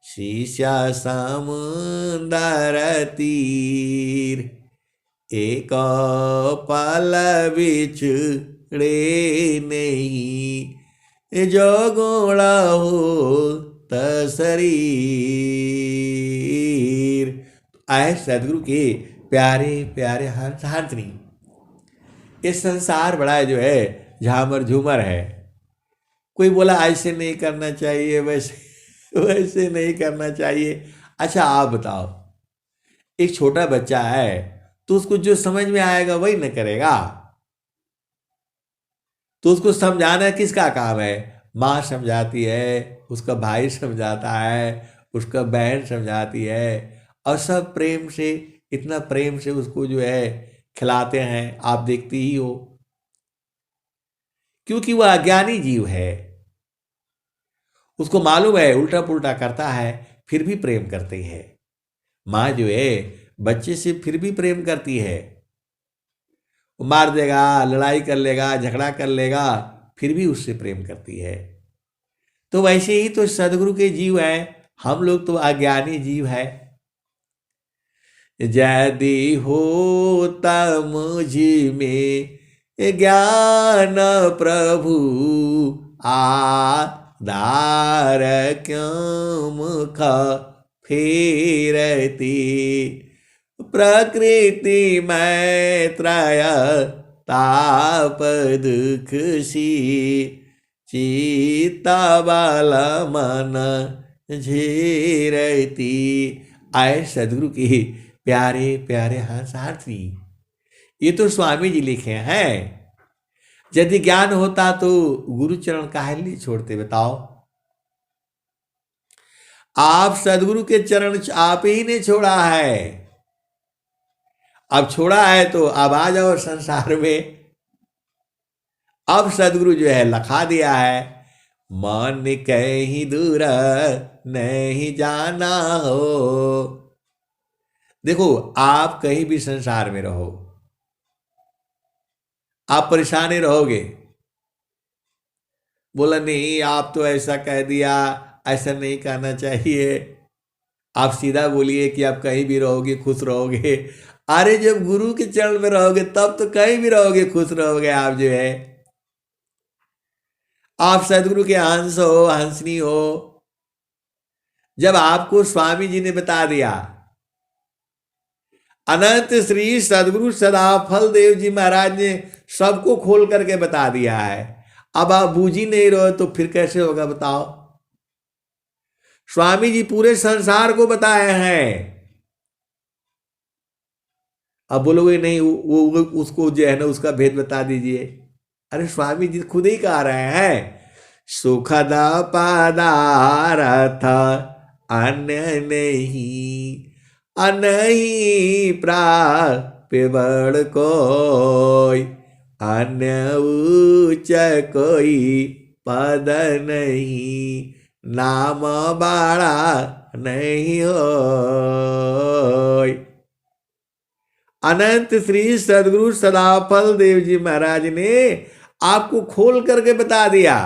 शिष्या समुंदर तीर। एक पल बिछड़े नहीं, जो गुण हो तशरीर। आए सदगुरु के प्यारे प्यारे हंसनी। ये संसार बड़ा जो है झामर झूमर है। कोई बोला ऐसे नहीं करना चाहिए, वैसे वैसे नहीं करना चाहिए। अच्छा आप बताओ, एक छोटा बच्चा है तो उसको जो समझ में आएगा वही न करेगा। तो उसको समझाना किसका काम है? माँ समझाती है, उसका भाई समझाता है, उसका बहन समझाती है, और सब प्रेम से, इतना प्रेम से उसको जो है खिलाते हैं। आप देखती ही हो, क्योंकि वह अज्ञानी जीव है। उसको मालूम है उल्टा पुल्टा करता है, फिर भी प्रेम करती है। माँ जो है बच्चे से फिर भी प्रेम करती है। वो मार देगा, लड़ाई कर लेगा, झगड़ा कर लेगा, फिर भी उससे प्रेम करती है। तो वैसे ही तो सदगुरु के जीव हैं, हम लोग तो अज्ञानी जीव है। यदि होता मुझ में ज्ञान प्रभु, आधार क्यों मुख फेरती। प्रकृति मैत्रय ताप दुख सी, चित्ता बाल मन झेरती। आए सदगुरु की प्यारे प्यारे हंसार्थी। ये तो स्वामी जी लिखे हैं। यदि ज्ञान होता तो गुरु चरण काहे लिए छोड़ते बताओ? आप सदगुरु के चरण आप ही ने छोड़ा है। अब छोड़ा है तो अब आ जाओ संसार में। अब सदगुरु जो है लखा दिया है, मन कहीं दूर नहीं जाना हो। देखो आप कहीं भी संसार में रहो, आप परेशान ही रहोगे। बोला नहीं आप तो ऐसा कह दिया, ऐसा नहीं कहना चाहिए। आप सीधा बोलिए कि आप कहीं भी रहोगे खुश रहोगे। अरे जब गुरु के चरण में रहोगे तब तो कहीं भी रहोगे, खुश रहोगे। आप जो है आप सदगुरु के हंस हो, हंसनी हो। जब आपको स्वामी जी ने बता दिया, अनंत श्री सदगुरु सदाफल देव जी महाराज ने सबको खोल करके बता दिया है। अब आप बूझ ही नहीं रहो तो फिर कैसे होगा बताओ? स्वामी जी पूरे संसार को बताए हैं। अब बोलोगे नहीं वो उसको जो है ना उसका भेद बता दीजिए। अरे स्वामी जी खुद ही कह रहे हैं, सुखद पदार्थ अन्य नहीं, अनही प्राप्ति पे बड़ कोई, अन्य ऊंच कोई पद नहीं, नाम बड़ा नहीं होय। अनंत श्री सदगुरु सदाफल देव जी महाराज ने आपको खोल करके बता दिया,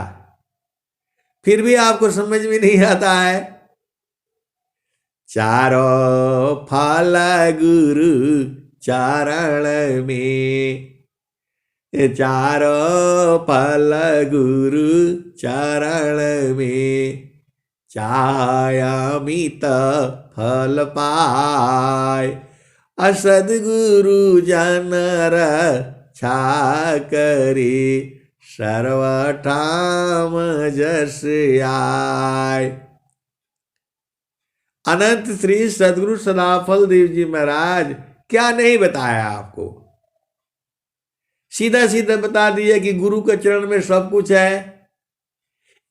फिर भी आपको समझ में नहीं आता है। चारों फल गुरु चरण में, चारों फल गुरु चरण में, चाहे अमित फल पाए, असदगुरु जन रक्षा करे, सर्वठाम जस आए। अनंत श्री सदगुरु सदाफल देव जी महाराज क्या नहीं बताया आपको, सीधा सीधा बता दिया कि गुरु के चरण में सब कुछ है।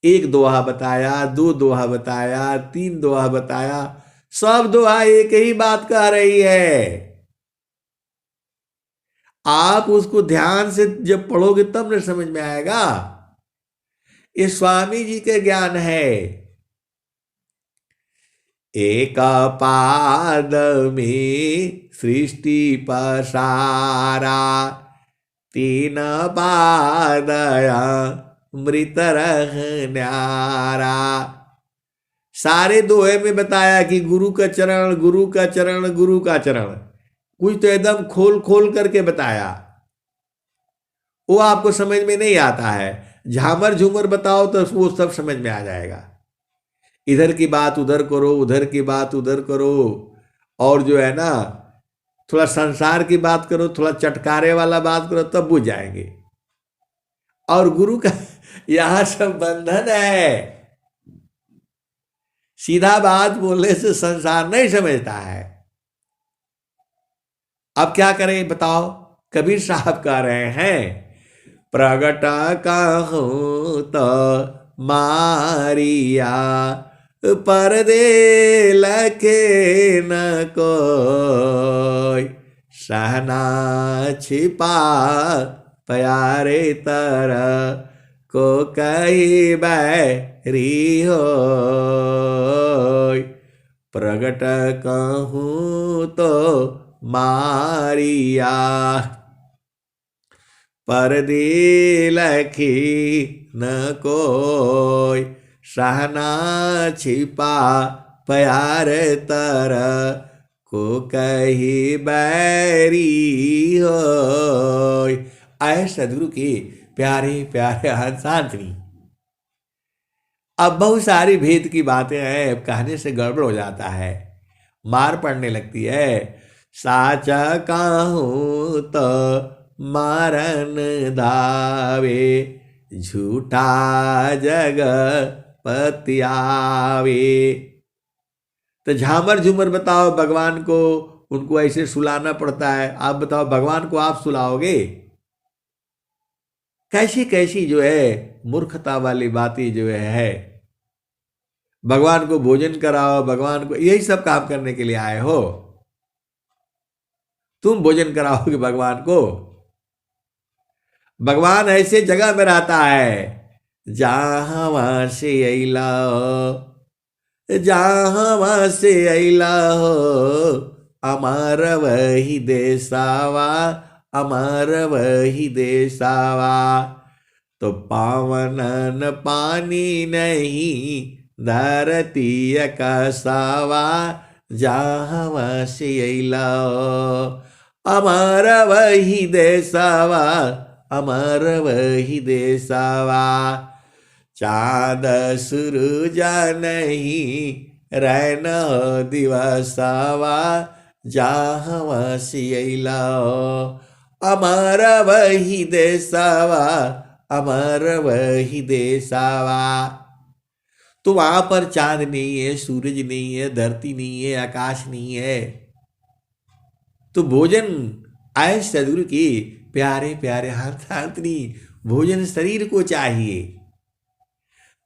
एक दोहा बताया, दो दोहा बताया, तीन दोहा बताया, सब दोहा एक ही बात कह रही है। आप उसको ध्यान से जब पढ़ोगे तब न समझ में आएगा। ये स्वामी जी के ज्ञान है। एक पाद में सृष्टि पसारा, तीन पाद मृत न्यारा। सारे दोहे में बताया कि गुरु का चरण, गुरु का चरण, गुरु का चरण। कुछ तो एकदम खोल खोल करके बताया, वो आपको समझ में नहीं आता है। झामर झूमर बताओ तो वो सब समझ में आ जाएगा। इधर की बात उधर करो, उधर की बात उधर करो, और जो है ना थोड़ा संसार की बात करो, थोड़ा चटकारे वाला बात करो, तब बुझ जाएंगे। और गुरु का यहां सब बंधन है। सीधा बात बोलने से संसार नहीं समझता है। अब क्या करें बताओ। कबीर साहब कह रहे हैं, प्रगट कहूं तो मारिया, परदे लखे न कोई, सहना छिपा प्यारे तरह को कही बैरी हो। प्रगट कहूं तो मारिया, परदे लखी न कोई, सहना छिपा प्यार तरह को कही बैरी हो। आए सदगुरु के प्यारे प्यारे हंसांतनी। अब बहुत सारी भेद की बातें हैं, कहने से गड़बड़ हो जाता है, मार पड़ने लगती है। साचा कहूं तो मारन दावे, झूठा जग पतियावे। तो झामर झूमर बताओ भगवान को, उनको ऐसे सुलाना पड़ता है। आप बताओ भगवान को आप सुलाओगे? कैसी कैसी जो है मूर्खता वाली बातें जो है। भगवान को भोजन कराओ, भगवान को, यही सब काम करने के लिए आए हो। तुम भोजन कराओगे भगवान को? भगवान ऐसे जगह में रहता है जहां से अला हो, जहां से अला हो, अमर वही देसावा, अमर वही देसावा। तो पावनन पानी नहीं धरती कसावा, जहां से अला हो, अमर वही देसावा, अमर वही देसावा। चाँद सूरज नहीं रैन दिवसावा, जहां से अला हो, अमर वही देसावा, अमर वही देसावा। तो वहां पर चांद नहीं है, सूरज नहीं है, धरती नहीं है, आकाश नहीं है। तो भोजन आए सदगुरु की प्यारे प्यारे हंसांतनी, भोजन शरीर को चाहिए।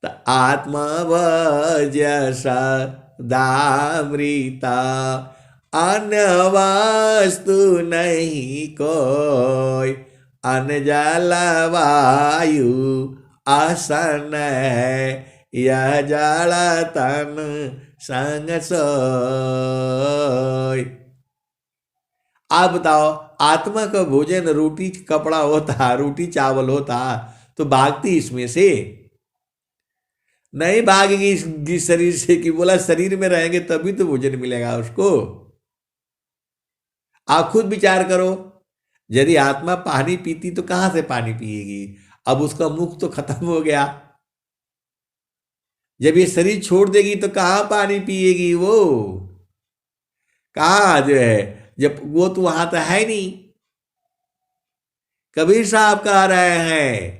तो आत्मा वजसा दामृता, अन्य वस्तु नहीं कोई, अन्न जल वायु आसन है, यह जड़ तन संग सोय। आप बताओ, आत्मा का भोजन रोटी कपड़ा होता, रोटी चावल होता तो भागती इसमें से नहीं भागेगी इस शरीर से, कि बोला शरीर में रहेंगे तभी तो भोजन मिलेगा उसको। आप खुद विचार करो, यदि आत्मा पानी पीती तो कहां से पानी पिएगी? अब उसका मुख तो खत्म हो गया। जब ये शरीर छोड़ देगी तो कहां पानी पिएगी वो? कहां जो है, जब वो तो वहां तो है नहीं। कबीर साहब कह रहे हैं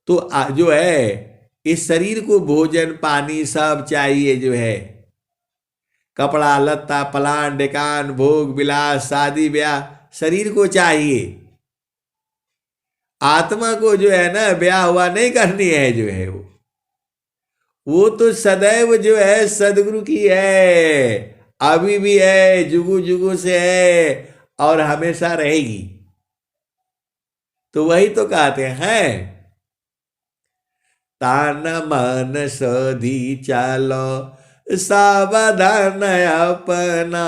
तो जो है इस शरीर को भोजन पानी सब चाहिए, जो है कपड़ा लत्ता पलान डेकान भोग विलास शादी ब्याह शरीर को चाहिए। आत्मा को जो है ना ब्याह हुआ नहीं करनी है, जो है वो तो सदैव जो है सदगुरु की है, अभी भी है, जुगु जुगु से है और हमेशा रहेगी। तो वही तो कहते हैं, तान मन सधी चालो सावधान अपना,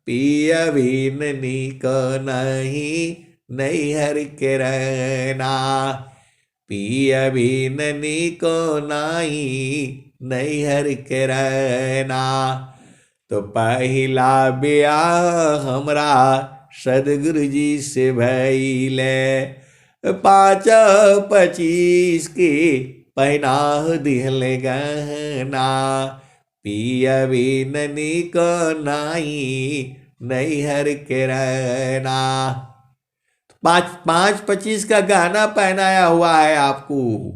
पिय बिन नीक नहीं, नहीं हर के रहना। पिय बिन नीको नहीं, नहीं हर के रहना। तो पहला ब्याह हमरा सदगुरु जी से भइले, 5-25 के पहनाह दिहले गहना। पिय बिन नीक नाही, नहीं हर के रहना। 5-25 का गहना पहनाया हुआ है आपको।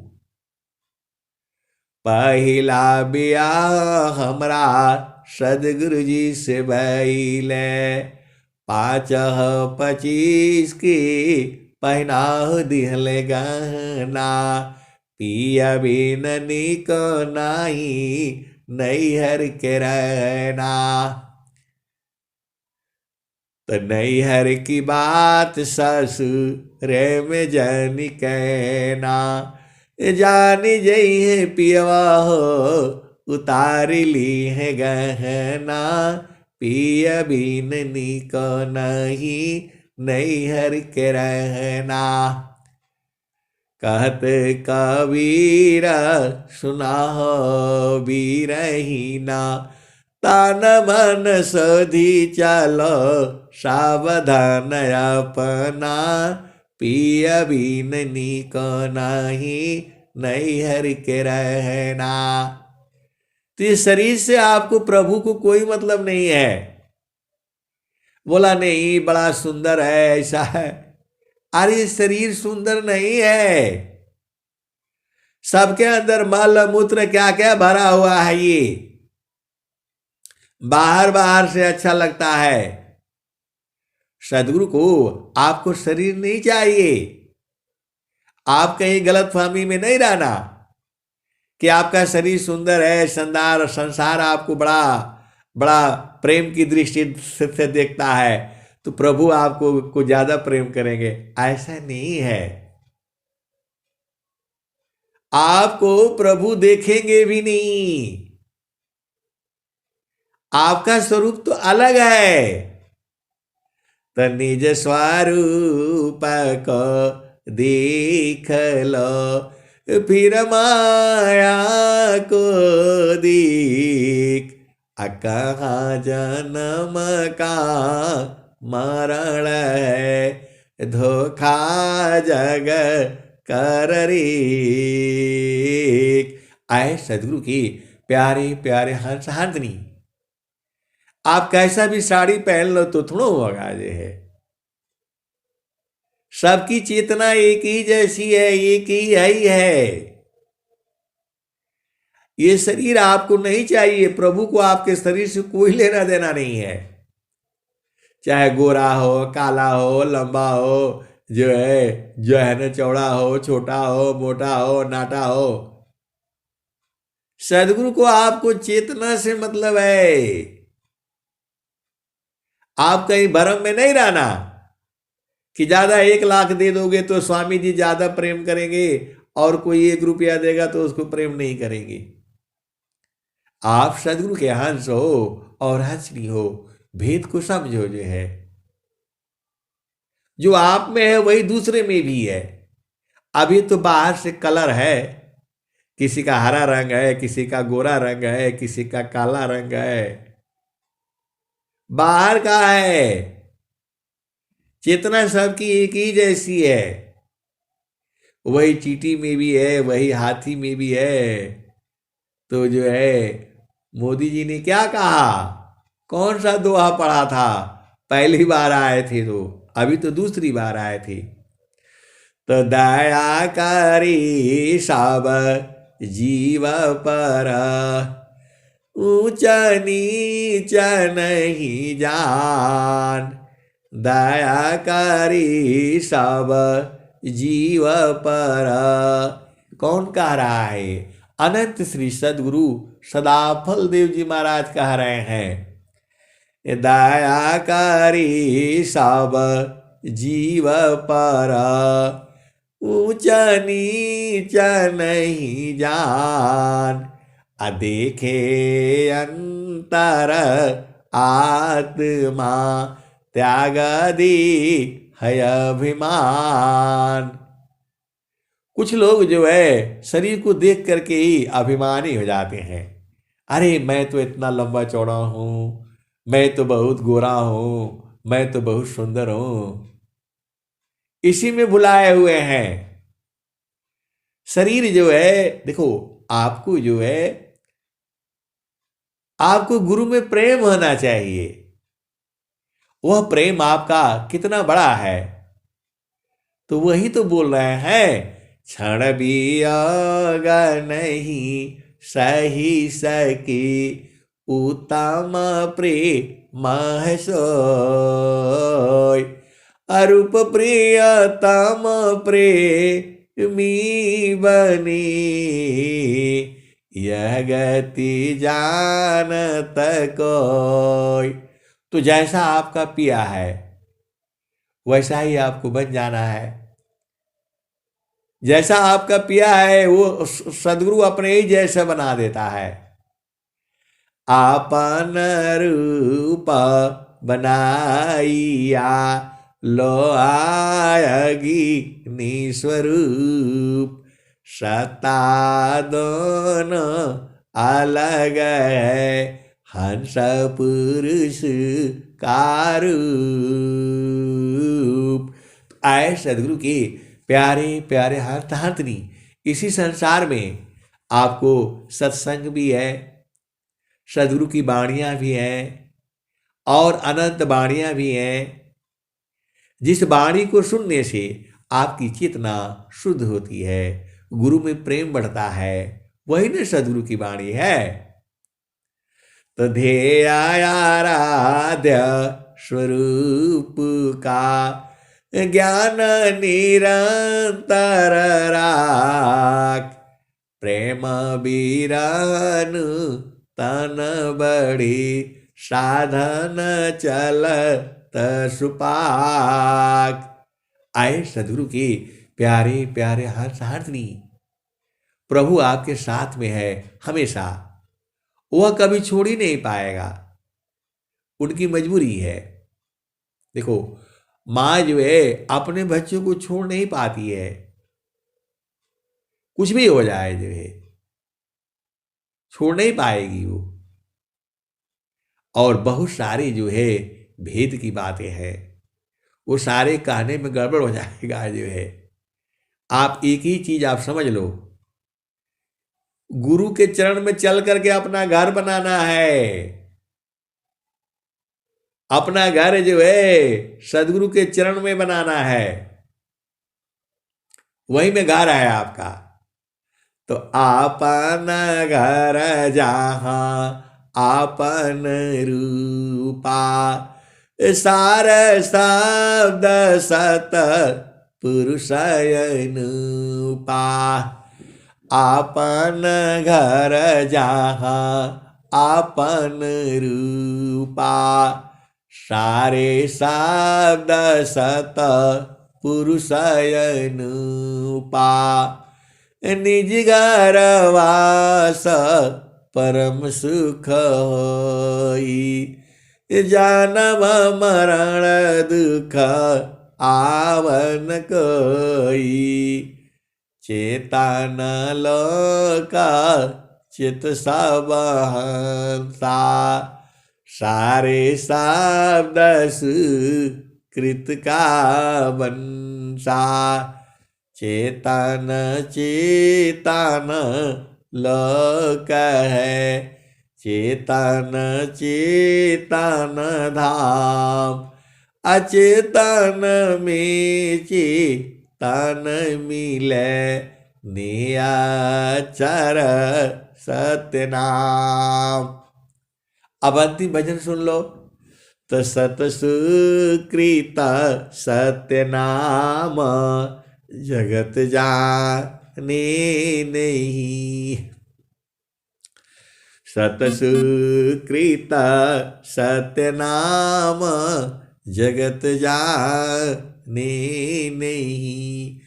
पहला ब्याह हमरा सदगुरु जी से भइले, 5-25 की पहनाह दिहले गहना। पिय बिन नीक नाही, नहीं हर के रहना। तो नैहर की बात ससुर में जानी कहना, जानी जई है पियवा हो उतार ली है गहना। पिय बिन नीक नहीं, नैहर के रहना। कहत कबीर सुना हो बीरहीना, तान मन सधी चलो सावधान अपना। पिय बिन नीक नहीं, नैहर के रहना। तो इस शरीर से आपको प्रभु को कोई मतलब नहीं है। बोला नहीं बड़ा सुंदर है ऐसा है, अरे शरीर सुंदर नहीं है। सबके अंदर मल मूत्र क्या क्या भरा हुआ है, ये बाहर बाहर से अच्छा लगता है। सदगुरु को आपको शरीर नहीं चाहिए। आप कहीं गलत फहमी में नहीं रहना कि आपका शरीर सुंदर है, शानदार संसार आपको बड़ा बड़ा प्रेम की दृष्टि से देखता है तो प्रभु आपको को ज्यादा प्रेम करेंगे, ऐसा नहीं है। आपको प्रभु देखेंगे भी नहीं। आपका स्वरूप तो अलग है। तो निज स्वरूप को देख लो, फिर माया को देख। कहाँ जन्म का मरण है, धोखा जग कर रे। आए सदगुरु की प्यारे प्यारे हंस हाथनी, आप कैसा भी साड़ी पहन लो तो थोड़ा होगा ये है। सबकी चेतना एक ही जैसी है, एक ही है। ये शरीर आपको नहीं चाहिए। प्रभु को आपके शरीर से कोई लेना देना नहीं है। चाहे गोरा हो, काला हो, लंबा हो, जो है ना चौड़ा हो, छोटा हो, मोटा हो, नाटा हो, सदगुरु को आपको चेतना से मतलब है। आप कहीं भरम में नहीं रहना कि ज्यादा 1 लाख दे दोगे तो स्वामी जी ज्यादा प्रेम करेंगे और कोई 1 रुपया देगा तो उसको प्रेम नहीं करेंगे। आप सदगुरु के हंस हो और हंसनी हो, भेद को समझो जो है। जो आप में है वही दूसरे में भी है। अभी तो बाहर से कलर है, किसी का हरा रंग है, किसी का गोरा रंग है, किसी का काला रंग है, बाहर का है। चेतना सबकी एक ही जैसी है। वही चींटी में भी है, वही हाथी में भी है। तो जो है मोदी जी ने क्या कहा, कौन सा दोहा पढ़ा था पहली बार आए थे तो, अभी तो दूसरी बार आए थे। तो दया करी सब जीव पर, ऊंच नीच नहीं जान। दया करी सब जीव पर, कौन कह रहा है? अनंत श्री सदगुरु सदाफल देव जी महाराज कह रहे हैं। दया करी सब जीव पर, ऊंच नीच नहीं जान। देखे अंतर आत्मा, त्याग दी है अभिमान। कुछ लोग जो है शरीर को देख करके ही अभिमानी हो जाते हैं। अरे मैं तो इतना लंबा चौड़ा हूं, मैं तो बहुत गोरा हूं, मैं तो बहुत सुंदर हूं। इसी में भुलाए हुए हैं। शरीर जो है, देखो आपको जो है, आपको गुरु में प्रेम होना चाहिए। वह प्रेम आपका कितना बड़ा है, तो वही तो बोल रहे हैं। क्षण भी आगा नहीं सही सकी, उत्तम प्रेम सोय। अरूप प्रियतम प्रेमी बनी, यह गति जानत कोय। तो जैसा आपका पिया है वैसा ही आपको बन जाना है। जैसा आपका पिया है वो सदगुरु अपने ही जैसा बना देता है। आपन रूप बनाइया, लो आयगी निस्वरूप। सत्ता दोनों अलग है, हंस पुरुष का रूप। आए सदगुरु के प्यारे प्यारे हंतनी, इसी संसार में आपको सत्संग भी है, सदगुरु की वाणियां भी हैं और अनंत वाणियां भी हैं। जिस वाणी को सुनने से आपकी चेतना शुद्ध होती है, गुरु में प्रेम बढ़ता है, वही न सदगुरु की वाणी है। तो ध्येय आराध्य स्वरूप का, ज्ञान निरंतर राख। प्रेम बीरन तन बड़ी, साधन चलत सुपाक। आए सदगुरु के प्यारे प्यारे हंसनी, प्रभु आपके साथ में है हमेशा। वह कभी छोड़ ही नहीं पाएगा, उनकी मजबूरी है। देखो माँ जो है अपने बच्चों को छोड़ नहीं पाती है, कुछ भी हो जाए जो है छोड़ नहीं पाएगी वो। और बहुत सारी जो है भेद की बातें हैं, वो सारे कहने में गड़बड़ हो जाएगा जो है। आप एक ही चीज आप समझ लो, गुरु के चरण में चल करके अपना घर बनाना है। अपना घर जो है सदगुरु के चरण में बनाना है, वही में घर है आपका। तो आपन घर जहां आपन रूपा, सार शब्द सत पुरुषयनुपा। आपन घर जहां आपन रूपा, सारे शब्द सत पुरुषयनुपा निज गरवास परम सुख होई जन्म मरण दुख आवन कोई चेतन लोका चित सब हंसा सारे शब्द कृत का वंशा चेतन चेतन लोक है चेतन चेतन धाम अचेतन में चेतन मिले नियाचर सत्यनाम। अब अंतिम भजन सुन लो। तो सत सुकृत सत्य नाम जगत जाने नहीं। सत सुकृत सत्य नाम जगत जाने नहीं।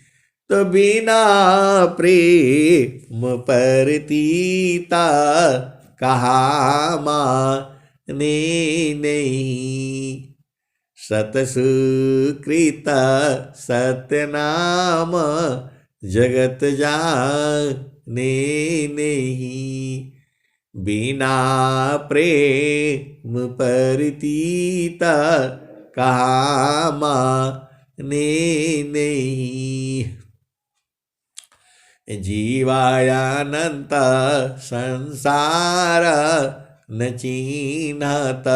तो बिना प्रेम परतीता कहा माने नहीं। सत सुकृत सत्य नाम जगत जाने नहीं। बिना प्रेम परतीता कहा माने नहीं। जीवायानंत संसार न चिन्हत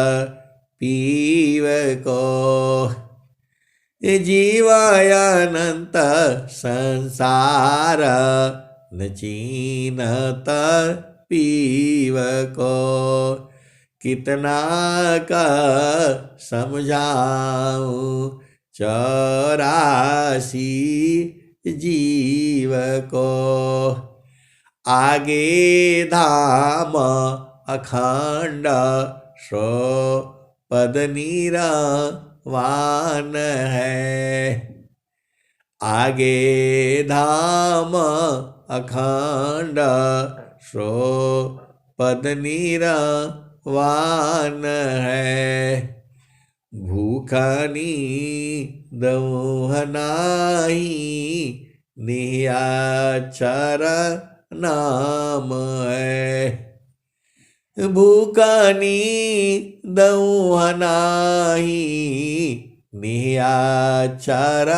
पीव को। जीवायानंत संसार न चिन्हत पीव को। कितना का समझाऊं 84 जीव को। आगे धाम अखंड सो पद निरवान है। आगे धाम अखंड सो पद निरवान है। भूखनी दौहनाही नियाचर नाम है। भूखनी दौहनाही नियाचर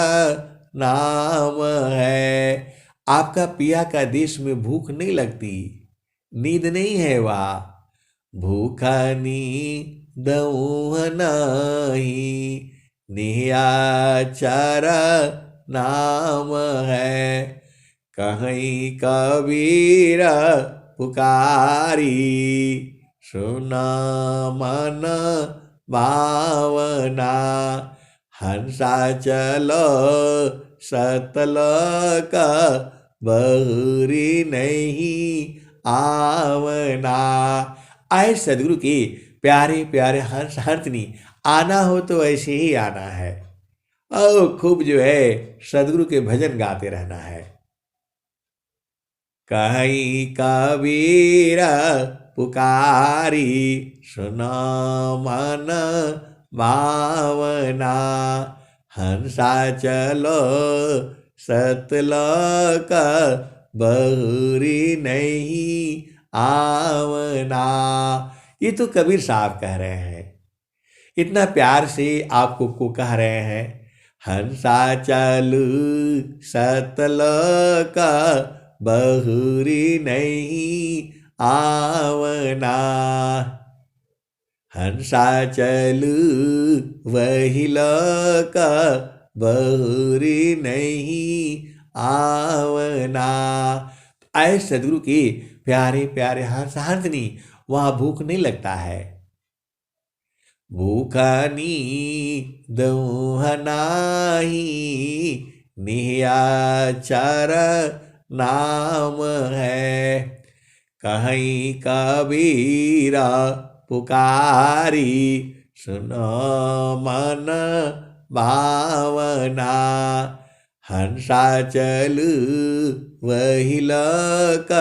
नाम है। आपका पिया का देश में भूख नहीं लगती, नींद नहीं है वहाँ। भूखनी दौहनाही नियाचर नाम है। कहीं कबीर पुकारी सुना मन भावना। हंसा चलो सतलोक बहुरी नहीं आवना। आए सदगुरु के प्यारे प्यारे हंस हंसनी, आना हो तो ऐसे ही आना है और खूब जो है सदगुरु के भजन गाते रहना है। कहीं कबीर पुकारी सुना मन भावना। हंसा चलो सतलोक बहुरी नहीं आवना। ये तो कबीर साहब कह रहे हैं, इतना प्यार से आपको को कह रहे हैं। हंसा चलू सतलोक बहुरी नहीं आवना। हंसा चलू वही लोक बहुरी नहीं आवना। आए सदगुरु के प्यारे प्यारे हंस हंसनी, वहां भूख नहीं लगता है। भूखनी दौहनाही नियाचर नाम है। कहीं कबीरा पुकारी सुनो मन भावना, हंसा चलू वही लक,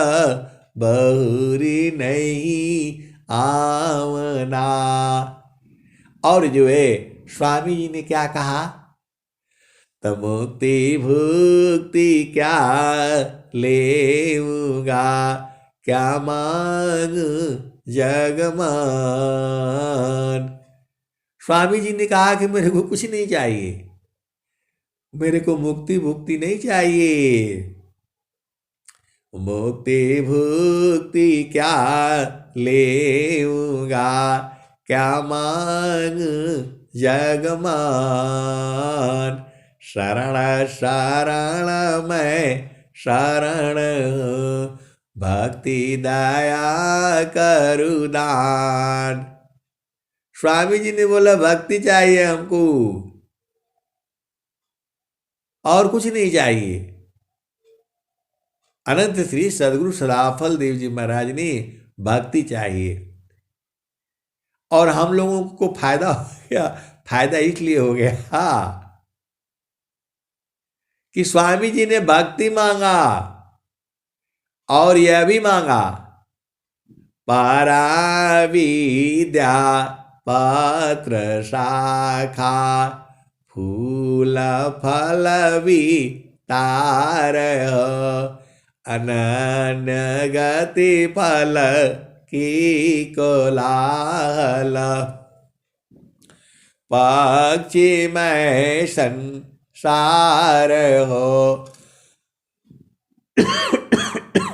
बहुरी नहीं आवना। और जो है स्वामी जी ने क्या कहा, तो मुक्ति भुक्ति क्या लेऊंगा, क्या मांग जगमान। स्वामी जी ने कहा कि मेरे को कुछ नहीं चाहिए, मेरे को मुक्ति भुक्ति नहीं चाहिए, मुक्ति भुक्ति क्या लेऊंगा, क्या मांग जगमान। शरण शरण मैं शरण हूँ, भक्ति दया करु दान। स्वामी जी ने बोला भक्ति चाहिए हमको, और कुछ नहीं चाहिए। अनंत श्री सदगुरु सदाफल देव जी महाराज ने भक्ति चाहिए। और हम लोगों को फायदा हो गया, फायदा इसलिए हो गया कि स्वामी जी ने भक्ति मांगा और यह भी मांगा, परा विद्या पत्र शाखा, फूल फल वितार, अनन्य गति फल की कोलाहल, पक्षी में संसार हो।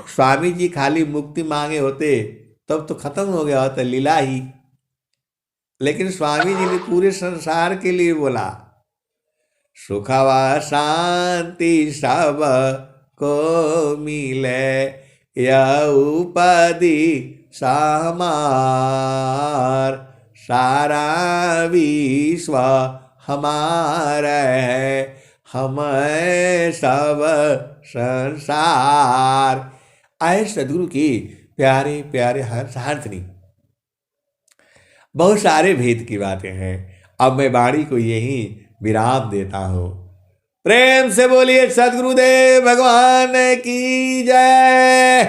स्वामी जी खाली मुक्ति मांगे होते तब तो खत्म हो गया होता लीला ही, लेकिन स्वामी जी ने पूरे संसार के लिए बोला, सुखवा शांति सब को मिले, यह उपाधि समार, सारा विश्व हमारा है, हम सब संसार। आए सदगुरु की प्यारे प्यारे हर्षार्थनी, बहुत सारे भेद की बातें हैं। अब मैं वाणी को यही विराम देता हूं। प्रेम से बोलिए सदगुरुदेव भगवान की जय।